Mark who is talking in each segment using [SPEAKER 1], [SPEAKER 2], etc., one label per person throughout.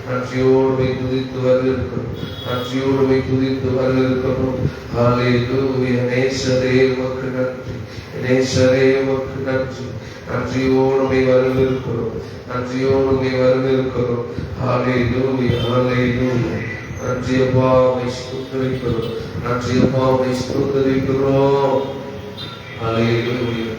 [SPEAKER 1] நன்றியோடு துதித்து வரவேற்கிறோம். நன்றியோடு துதித்து வரவேற்கிறோம். ஹல்லேலூயா. நேசரே உமக்கு நன்றி. நேசரே உமக்கு நன்றி. நன்றியோடு வரவேற்கிறோம். நன்றியோடு வரவேற்கிறோம். ஹல்லேலூயா. ஹல்லேலூயா. நன்றி அப்பா, உம்மை ஸ்தோத்திரிக்கிறோம். நன்றி அப்பா, உம்மை ஸ்தோத்திரிக்கிறோம். ஹல்லேலூயா.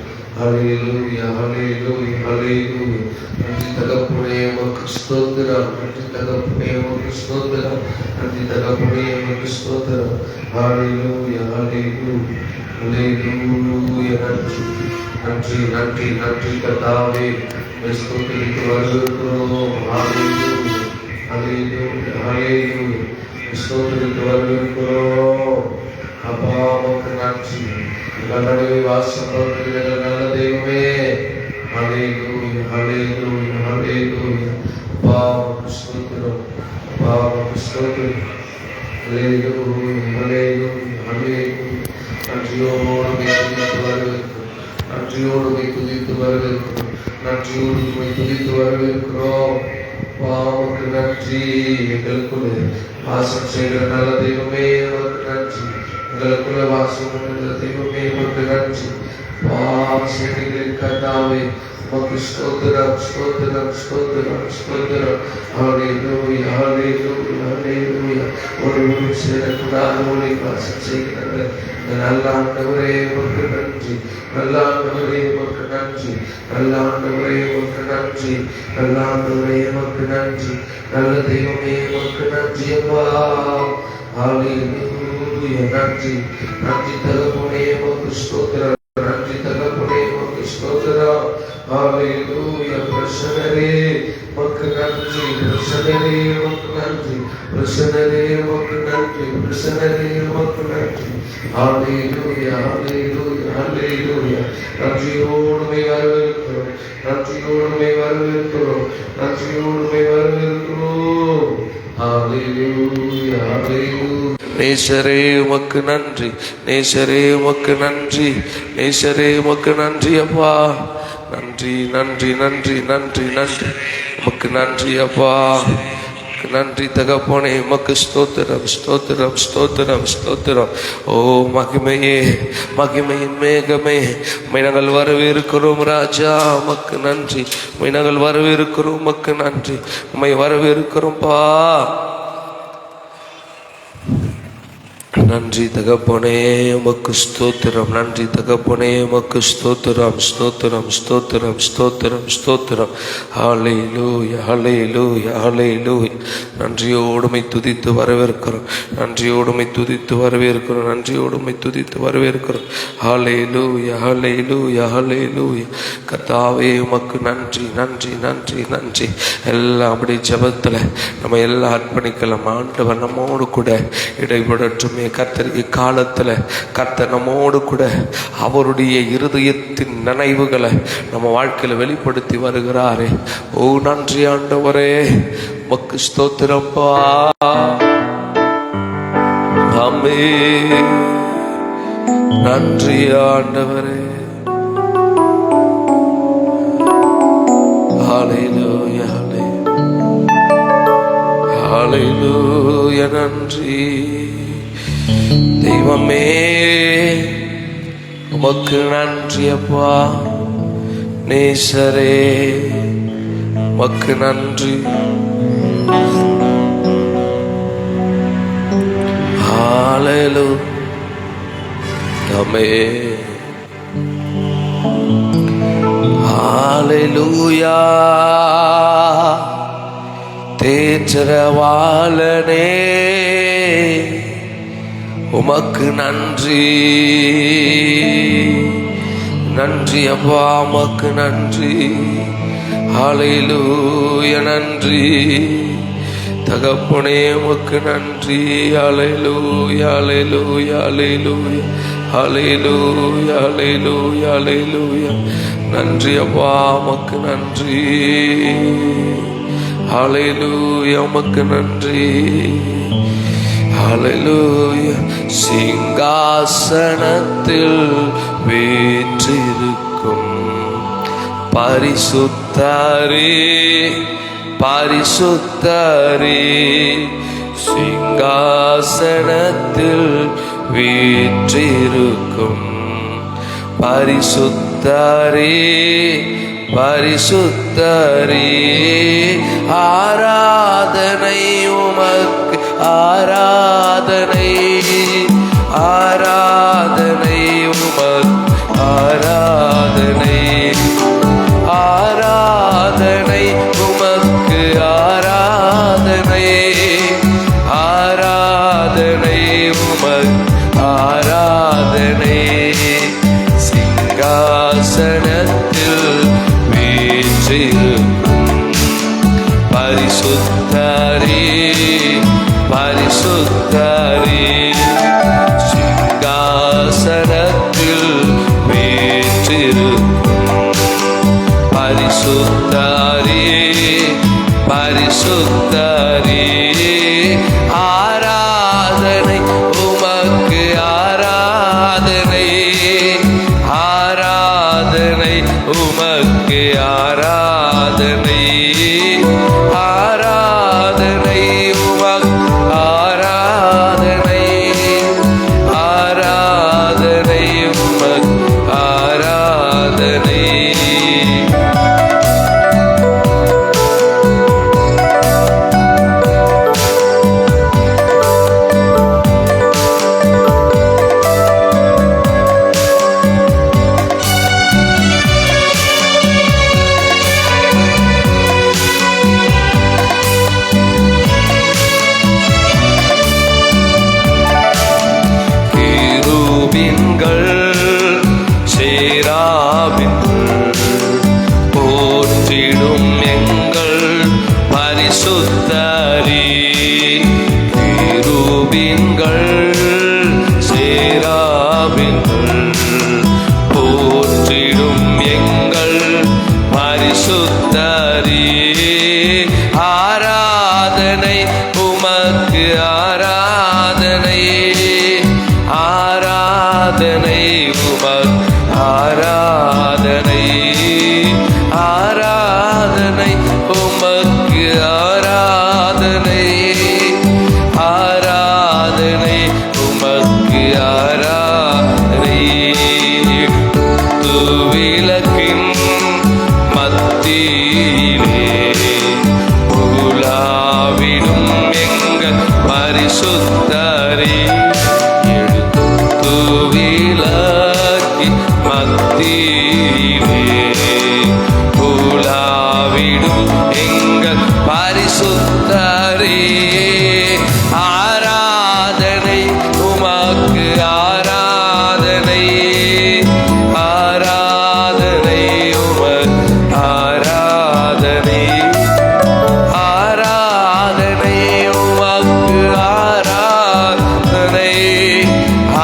[SPEAKER 1] ஹல்லேலூயா. ஹல்லேலூயா. ஹல்லேலூயா. நன்றி தகப்பனே, உமக்கு ஸ்தோத்திரம். நன்றி தகப்பனே, உமக்கு ஸ்தோத்திரம். நன்றி தகப்பனே, உமக்கு ஸ்தோத்திரம். ஹல்லேலூயா. ஹல்லேலூயா. ஹல்லேலூயா. நன்றி நன்றி நன்றி நன்றி கர்த்தாவே, உம்மை ஸ்தோத்திரித்து வரவேற்கிறோம். ஹல்லேலூயா. ஹல்லேலூயா. ஹல்லேலூயா. ஸ்தோத்திரித்து வரவேற்கிறோம். அப்பா, உமக்கு நன்றி. நடுவே வாசம் பண்ணுகிற நல்ல தெய்வமே, ஹல்லேலூயா. ஹல்லேலூயா. ஹல்லேலூயா. அப்பா, உமக்கு ஸ்தோத்திரம். அப்பா, உமக்கு ஸ்தோத்திரம். ஹல்லேலூயா. ஹல்லேலூயா. ஹல்லேலூயா. நன்றியோடு துதித்து வரவேற்கிறோம். நன்றியோடு துதித்து வரவேற்கிறோம். நன்றியோடு துதித்து வரவேற்கிறோம். அப்பா, உமக்கு நன்றி. எங்களுக்குள்ளே வாசம் செய்கிற நல்ல தெய்வமே, உமக்கு நன்றி. எங்களுக்குள்ள வாசம் பண்ணுகிற தெய்வமே, உமக்கு நன்றி. வாசனைகளின் கர்த்தாவே, உமக்கு ஸ்தோத்திரம், ஸ்தோத்திரம், ஸ்தோத்திரம், ஸ்தோத்திரம். ஹல்லேலூயா. ஹல்லேலூயா. ஹல்லேலூயா. ஒரு சேரக்கூடாத ஒளி வாசம் செய்கிறது நல்ல ஆண்டவரே, உமக்கு நன்றி. நல்ல ஆண்டவரே, உமக்கு நன்றி. நல்ல ஆண்டவரே, உமக்கு நன்றி. நல்ல ஆண்டவரே, உமக்கு நன்றி. நல்ல தெய்வமே, உமக்கு நன்றி அப்பா. ஹல்லேலூயா. நன்றி நன்றி தகப்பனே, உமக்கு ஸ்தோத்திரம். நன்றி தகப்பனே, உமக்கு ஸ்தோத்திரம். ஹல்லேலூயா. பிரசன்னரே, உமக்கு நன்றி. பிரசன்னரே, உமக்கு நன்றி. பிரசன்னரே, உமக்கு நன்றி. பிரசன்னரே, உமக்கு நன்றி. ஹல்லேலூயா. ஹல்லேலூயா. ஹல்லேலூயா. நன்றியோடு வரவேற்கிறோம். நன்றியோடு வரவேற்கிறோம். நன்றியோடு வரவேற்கிறோம். ஹல்லேலூயா. ஹல்லேலூயா. நேசரே உமக்கு நன்றி. நேசரே உமக்கு நன்றி. நேசரே உமக்கு நன்றி அப்பா. நன்றி நன்றி நன்றி நன்றி நன்றி. உமக்கு நன்றி அப்பா. நன்றி தகப்பனே, உமக்கு ஸ்தோத்திரம், ஸ்தோத்திரம், ஸ்தோத்திரம், ஸ்தோத்திரம். ஓ மகிமையே, மகிமையின் மேகமே, உம்மை நாங்கள் வரவேற்கிறோம் ராஜா. உமக்கு நன்றி. உம்மை நாங்கள் வரவேற்கிறோம். உமக்கு நன்றி. உம்மை வரவேற்கிறோம்பா. நன்றி தகப்பனே, உமக்கு ஸ்தோத்திரம். நன்றி தகப்பனே, உமக்கு ஸ்தோத்திரம், ஸ்தோத்திரம், ஸ்தோத்திரம், ஸ்தோத்திரம், ஸ்தோத்திரம். ஹல்லேலூயா. ஹல்லேலூயா. ஹல்லேலூயா. நன்றியோடுமை துதித்து வரவேற்கிறோம். நன்றியோடுமை துதித்து வரவேற்கிறோம். நன்றியோடுமை துதித்து வரவேற்கிறோம். ஹல்லேலூயா. ஹல்லேலூயா. ஹல்லேலூயா. கர்த்தாவே, உமக்கு நன்றி நன்றி நன்றி நன்றி. எல்லாம் அப்படி ஜெபத்தில் நம்ம எல்லாம் அர்ப்பணிக்கலாம். ஆண்டவர் நம்மோடு கூட இடைபடட்டுமே. கர்த்தர் இக்காலத்தில் கர்த்தர் நம்மோடு கூட அவருடைய இருதயத்தின் நினைவுகளை நம்ம வாழ்க்கையில் வெளிப்படுத்தி வருகிறாரே. ஓ நன்றி ஆண்டவரே, உமக்கு ஸ்தோத்திரப்பா. ஆமென். நன்றி ஆண்டவரே. ஹல்லேலூயா. ஹல்லேலூயா. நன்றி தெய்வமே, உமக்கு நன்றி அப்பா. நேசரே, உமக்கு நன்றி. ஹல்லேலூயா. ஹல்லேலூயா. தேற்றரவாளனே, உமக்கு நன்றி. நன்றி அப்பா, உமக்கு நன்றி. ஹல்லேலூயா. நன்றி தகப்பனே, உமக்கு நன்றி. ஹல்லேலூயா. ஹல்லேலூயா. ஹல்லேலூயா. ஹல்லேலூயா. ஹல்லேலூயா. ஹல்லேலூயா. நன்றி அப்பா, உமக்கு நன்றி. ஹல்லேலூயா. உமக்கு நன்றி. ஹல்லேலூயா. சிங்காசனத்தில் வீற்றிருக்கும் பரிசுத்தரே பரிசுத்தரே சிங்காசனத்தில் வீற்றிருக்கும் பரிசுத்தரே பரிசுத்தரே ஆராதனை உமக்கு ஆராதனை ஆராதனை உமக்கு ஆராதனை ஆராதனை உமக்கு ஆராதனை ஆராதனை உமக்கு ஆராதனை சிங்காசனத்தில் வீற்றிருக்கும் பரிசுத்தரே பரிசுத்தரே சிங்காசனத்தில் வீற்றிருக்கும் பரிசுத்தரே பரிசுத்தரே ஆராதனை உமக்கு ஆராதனை ஆராதனை உமக்கு ஆராதனை ஆராதனை உமக்கு ஆராதனை ஆராதனை உமக்கு ஆராதனை போற்றிடும் எங்கள் பரிசுத்தரே கிருபீன்கள் சேராபீன்கள் போற்றிடும் எங்கள் பரிசுத்தரே ஆராதனை உமக்கு ஆராதனை ஆராதனை உமக்கு ஆராதனை ஆராதனை உமக்கு ஆராதனை ஆராதனை உமக்கு ஆராதனை விளக்கின் மத்தியிலே உலாவிடும் எங்கள் பரிசுத்தரே மத்தியிலே உலாவிடும் எங்கள் பரிசுத்தரே ஆராதனை உமக்கு ஆராதனை ஆராதனை உமக்கு ஆராதனை ஆராதனை உமக்கு ஆராதனை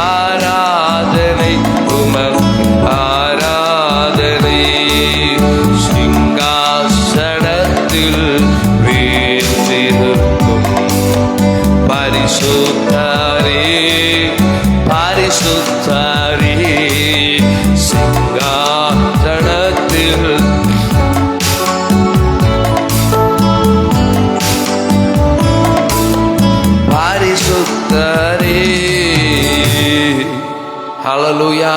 [SPEAKER 1] ஆராதனை உமக்கு ஆராதனை சிங்காசனத்தில் வீற்றிருக்கும் பரிசுத்தரே பரிசுத்தரே சிங்காசனத்தில் பரிசுத்தரே ஹல்லேலூயா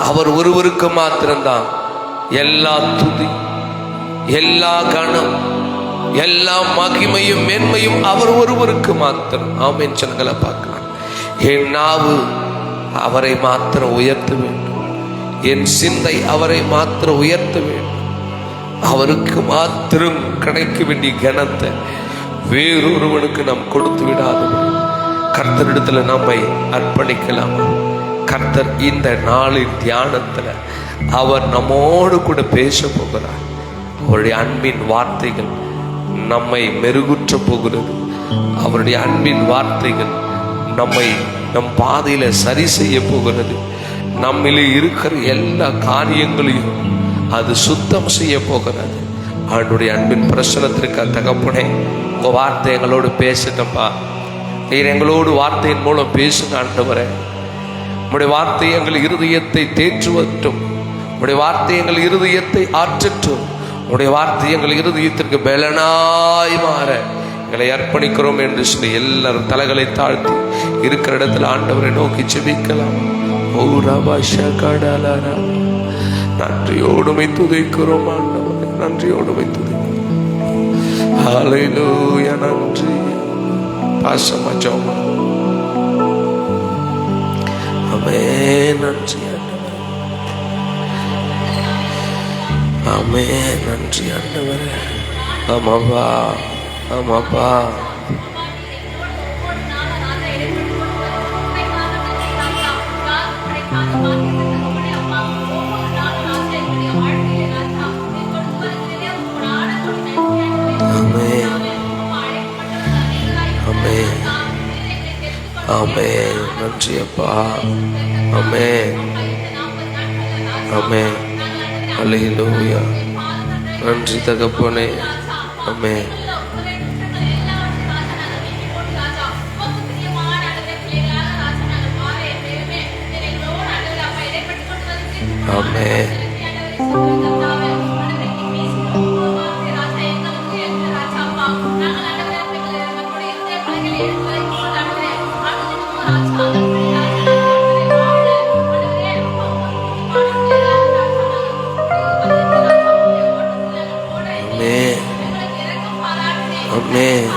[SPEAKER 1] அவர் ஒருவருக்கு மாத்திரம்தான் எல்லா துதி எல்லா கணம் எல்லா மகிமையும் மேன்மையும் அவர் ஒருவருக்கு மாத்திரம். ஆமென் சொல்லுங்கள பார்க்கலாம். என் நாவு அவரை மாத்திரம் உயர்த்த வேண்டும், என் சிந்தை அவரை மாத்திரம் உயர்த்த வேண்டும். அவருக்கு மாத்திரம் கிடைக்க வேண்டிய கனத்தை வேறொருவனுக்கு நாம் கொடுத்து விடாதபடி கர்த்தரிடத்துல நம்மை அர்ப்பணிக்கலாம். கர்த்தர் இந்த நாளின் தியானத்துல அவர் நம்மோடு கூட பேச போகிறார். அவருடைய அன்பின் வார்த்தைகள் நம்மை மெருகுற்ற போகிறது. அவருடைய அன்பின் வார்த்தைகள் நம்மை நம் பாதையில சரி செய்ய போகிறது. நம்மிலே இருக்கிற எல்லா காரியங்களையும் அது சுத்தம் செய்ய போகிறது. அவனுடைய அன்பின் பிரசனத்திற்கு தகப்பனே, உங்க வார்த்தை எங்களோடு பேசட்டப்பா. நீர் எங்களோடு வார்த்தையின் மூலம் பேசுங்க ஆண்டவரே. உம்முடைய வார்த்தை எங்கள் இருதயத்தை தேற்றுவட்டும். உடைய வார்த்தை எங்கள் இருதயத்தை ஆற்றட்டும். உடைய வார்த்தை எங்கள் இருதயத்திற்கு பலனாய் மாற எங்களை அர்ப்பணிக்கிறோம் என்று சொல்லி எல்லாரும் தலைகளை தாழ்த்தி இருக்கிற இடத்துல ஆண்டவரை நோக்கி ஜெபிக்கலாம். ஓ ரபஷகடலரா, நன்றியோடுமை துதிக்கிறோம் ஆண்டவரே, நன்றியோடுமை துதிக்கிறோம். ஹல்லேலூயா, நன்றி. பாசமா ஜெபம். ஆமென், நன்றி ஆண்டவரே. ஆமென், நன்றி ஆண்டவரே. ஆமாப்பா, ஆமாப்பா. ஆமென், நன்றி அப்பா. ஆமென், ஆமென், அல்லேலூயா. நன்றி தகப்பனே. ஆமென். ஆமென். Amen. Amen.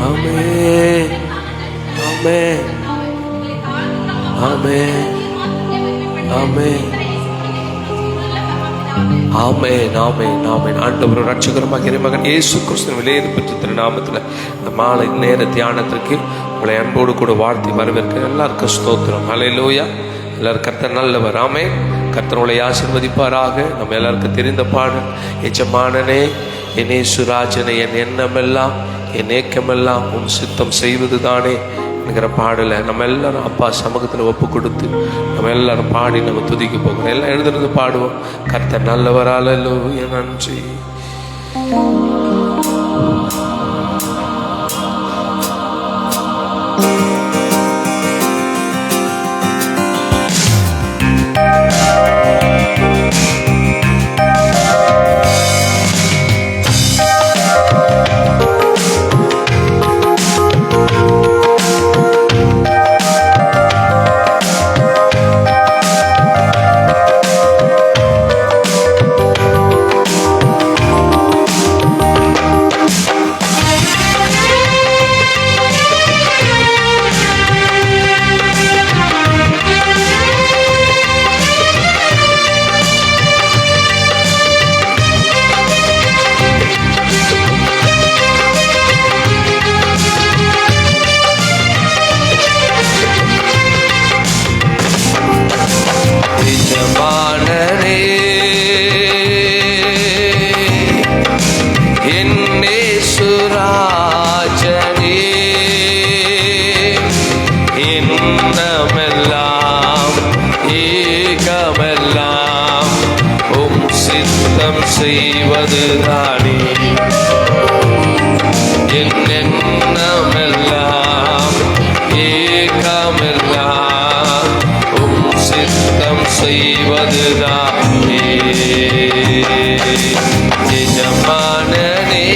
[SPEAKER 1] Amen. Amen. Amen. ஆமென், ஆமென், ஆமென். ஆண்டவர் ரட்சகருமாகிய இறைமகன் இயேசு கிறிஸ்துவின் விலையேற பெற்ற திருநாமத்தில் இந்த மாலை நேர தியானத்திற்கு உங்களை அன்போடு கூட வாழ்த்தி வரவேற்க எல்லாருக்கும் ஸ்தோத்திரம். ஹல்லேலூயா. எல்லாரும் கர்த்தர் நல்லவர். ஆமென். கர்த்தர் உங்களை ஆசீர்வதிப்பாராக. நம்ம எல்லாருக்கும் தெரிந்த பாடல், எஜமானனே என் இயேசுராஜனே, என் எண்ணமெல்லாம் என் ஏக்கமெல்லாம் உன் சித்தம் செய்வது தானே என்கிற பாடலை நம்ம எல்லாரும் அப்பா சமூகத்தில் ஒப்பு கொடுத்து நம்ம எல்லாரும் பாடி நம்ம துதிக்க போகிறோம். எல்லாம் எழுதுறது பாடுவோம். கர்த்தர் நல்லவர். அல்லேலூயா, நன்றி. செய்வதுதானே என் எண்ணமெல்லாம் ஏக்கமெல்லாம் உம் சித்தம் செய்வதுதானே. எஜமானனே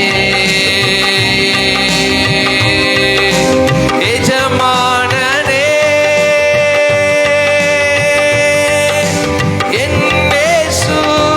[SPEAKER 1] என் இயேசுராஜனே,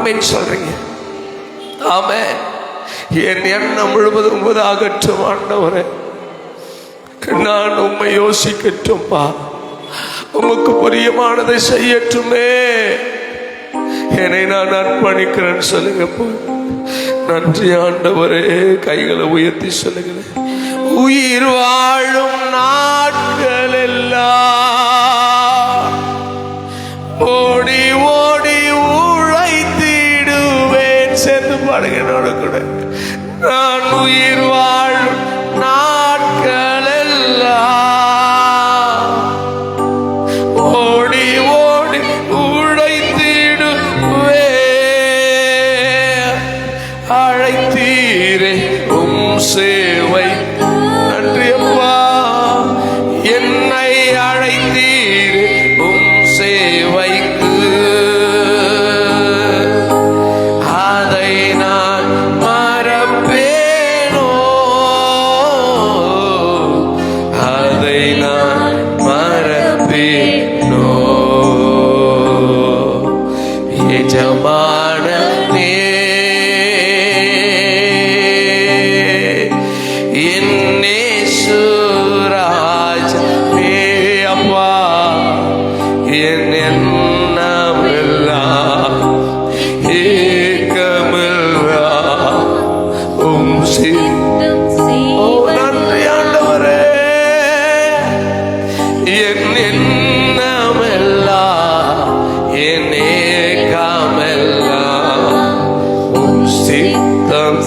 [SPEAKER 1] ஆமென் சொல்றீங்க? ஆமென். என் எண்ணம் முழுவதும் உமது ஆகட்டும் ஆண்டவரே. நான் உம்மை யோசிக்கட்டும்பா, உமக்கு பிரியமானதை செய்யட்டுமே. என்னை நான் அர்ப்பணிக்கிறேன்னு சொல்லுங்கப்பா. நன்றி ஆண்டவரே. கைகளை உயர்த்தி சொல்லுங்களேன். உயிர் வாழும் நாட்கள் எல்லாம் ஓடி ஓடி உழைத்திடுவேன். சேர்ந்து பாடுங்க என்னோட கூட. நான் உயிர் வாழும் நாட்கள் எல்லாம் ஓடி ஓடி உழைத்திடுவேன். அழைத்தீரே உம் சேவை. நன்றி அப்பா. என்னை அழைத்தீரே உம் சேவைக்கு, அதை நான் மறப்பேனோ, அதை நான் மறப்பேனோ. எஜமானனே, என் எண்ணமெல்லாம் ஏக்கமெல்லாம் உம் சித்தம். நன்றி ஆண்டவரே. என் எண்ணமெல்லாம் என் ஏக்கமெல்லாம் உம் சித்தம்.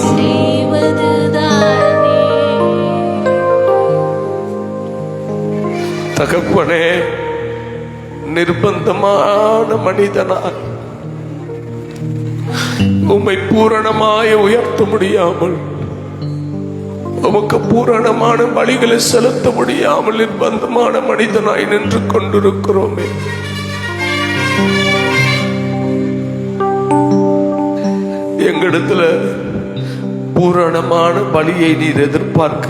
[SPEAKER 1] தகப்பனே, நிர்பந்தமான மனிதனால் உம்மை பூரணமாய் உயர்த்த முடியாமல், உமக்கு பூரணமான பலிகளை செலுத்த முடியாமல் நிர்பந்தமான மனிதனாய் நின்று கொண்டிருக்கிறோமே. எங்களிடத்துல பூரணமான பலியை நீர் எதிர்பார்க்க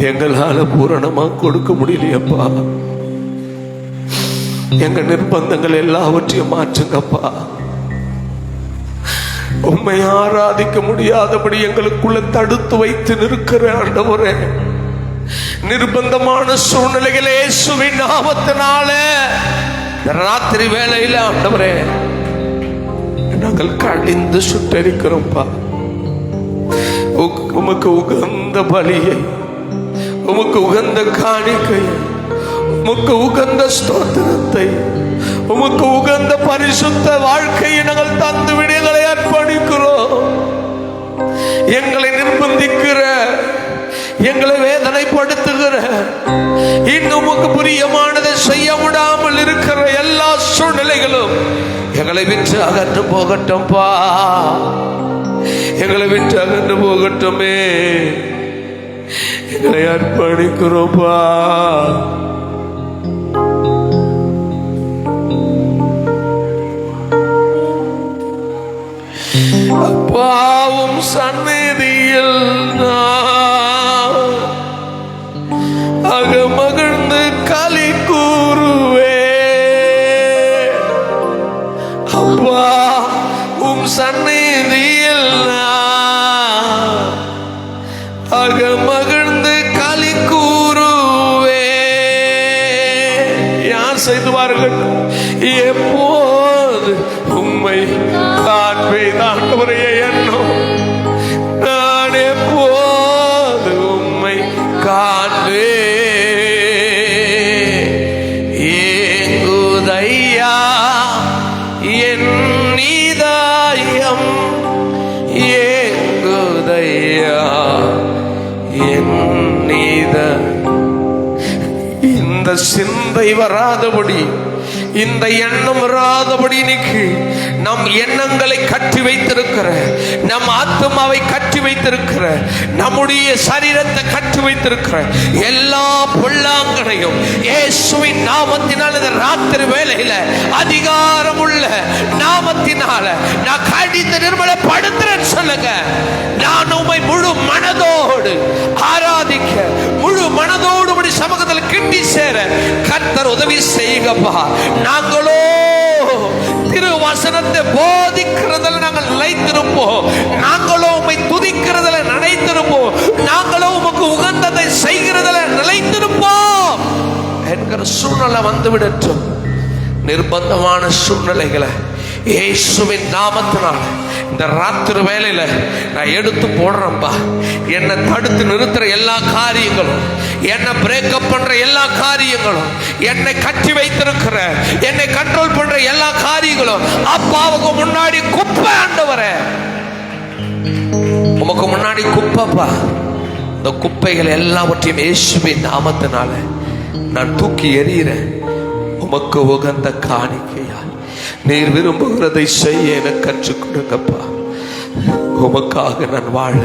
[SPEAKER 1] எங்களால பூரணமா கொடுக்க முடியலையப்பா. எங்க நிர்பந்தங்கள் எல்லாவற்றையும் மாற்றுங்கப்பா. உம்மை ஆராதிக்க முடியாதபடி எங்களுக்குள்ள தடுத்து வைத்து நிற்கிற ஆண்டவரே, நிர்பந்தமான சூழ்நிலைகளே இயேசுவின் நாமத்தினால ராத்திரி வேளையில ஆண்டவரே நாங்கள் கடிந்து சுட்டரிக்கிறோம்ப்பா. உமக்கு உகந்த பலியை, உமக்கு உகந்த காணிக்கையை, உமக்கு உகந்த ஸ்தோத்திரத்தை, உமக்கு உகந்த பரிசுத்த வாழ்க்கையை நாங்கள் தந்துவிட எங்களை அர்ப்பணிக்கிறோம். எங்களை நிர்பந்திக்கிற, எங்களை வேதனைப்படுத்துகிற, இன்னும் உமக்கு பிரியமானதை செய்ய விடாமல் இருக்கிற எல்லா சூழ்நிலைகளும் எங்களை விட்டு அகன்று போகட்டும்பா. எங்களை விட்டு அகன்று போகட்டுமே. எங்களை அர்ப்பணிக்கிறோம்பா. அப்பாவும் சந்நிதியில் அகமகிழ்ந்து களி கூறுவே. அப்பா உம் சந்நிதியில் அகமகிழ்ந்து களி கூறுவே. யார் செய்துவார்கள்? எப்போது உம்மை காண்பேன் ஆண்டவரே எண்ணம். நான் எப்போது உம்மை காண்பேன். ஏங்குதையா என் இதயம், ஏங்குதையா என் இதயம். இந்த சிந்தை வராதபடி, இந்த எண்ணம் வராதபடி இன்னைக்கு நம் எண்ணங்களை கட்டி வைத்திருக்கிற, நம் ஆத்மாவை கட்டி வைத்திருக்கிற, நம்முடைய சரீரத்தை கட்டி வைத்திருக்கிற எல்லா பொல்லாங்கனையும் இயேசுவின் நாமத்தினால் இந்த ராத்திரி வேளையில அதிகாரம் உள்ள நாமத்தினால நான் கடிந்து நிர்மலப்படுத்துறேன்னு சொல்லுங்க. நான் உம்மை முழு மனதோடு ஆராதிக்க, முழு மனதோடு சமூகத்தில் கிட்டி சேர கர்த்தர் உதவி செய்யுங்கப்பா. நாங்களோ திருவசனத்தை போதிக்கிறதில் நாங்கள் நிலைத்திருப்போம். நாங்களோ உம்மை துதிக்கிறதில் நிலைத்திருப்போம். நாங்களோ உமக்கு உகந்ததை செய்கிறதில் நிலைத்திருப்போம் என்கிற சூழ்நிலை வந்துவிடட்டும். நிர்பந்தமான சூழ்நிலைகளை இயேசுவின் நாமத்தினால் இந்த ராத்திரி வேளையில நான் எடுத்து போடுறேன்பா. என்னை தடுத்து நிறுத்துற எல்லா காரியங்களும், என்னை பிரேக்கப் பண்ற எல்லா காரியங்களும், என்னை கட்டி வைத்திருக்கிற, என்னை கண்ட்ரோல் பண்ற எல்லா காரியங்களும் அப்பாவுக்கு முன்னாடி குப்பை. ஆண்டவரே, உமக்கு முன்னாடி குப்பைப்பா. இந்த குப்பைகள் எல்லாவற்றையும் இயேசுவின் நாமத்தினால நான் தூக்கி எறிகிறேன். உமக்கு உகந்த காணிக்கையா நீர் விரும்புகிறதை செய்ய எனக்கு கற்றுக் கொடுங்கப்பா. உமக்காக நான் வாழ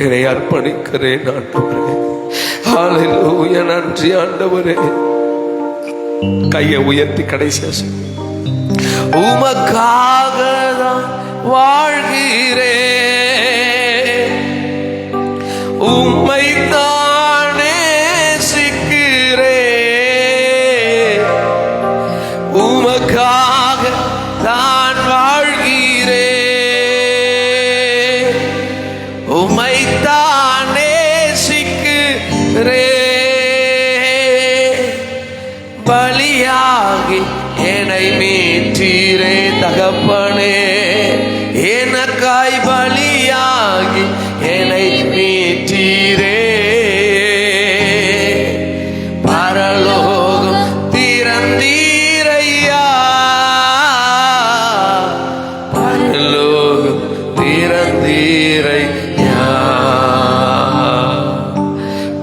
[SPEAKER 1] என்னை அர்ப்பணிக்கிறேன் ஆண்டவரே. ஹல்லேலூயா. நன்றி ஆண்டவரே. கையை உயர்த்தி கடைசியா உமக்காக தான் வாழ்கிறேன், உம்மை தானே சிக்கிறேன், உமக்காக தான் வாழ்கிறேன், உம்மை தானே சிக்கிறேன். பலியாகி என்னை மீட்டீரே தகப்பனே, எனக்காய் பலியாகி என்னை மீட்டீரே. பரலோகம் திறந்தீரையா, பரலோகம் திறந்தீரையா,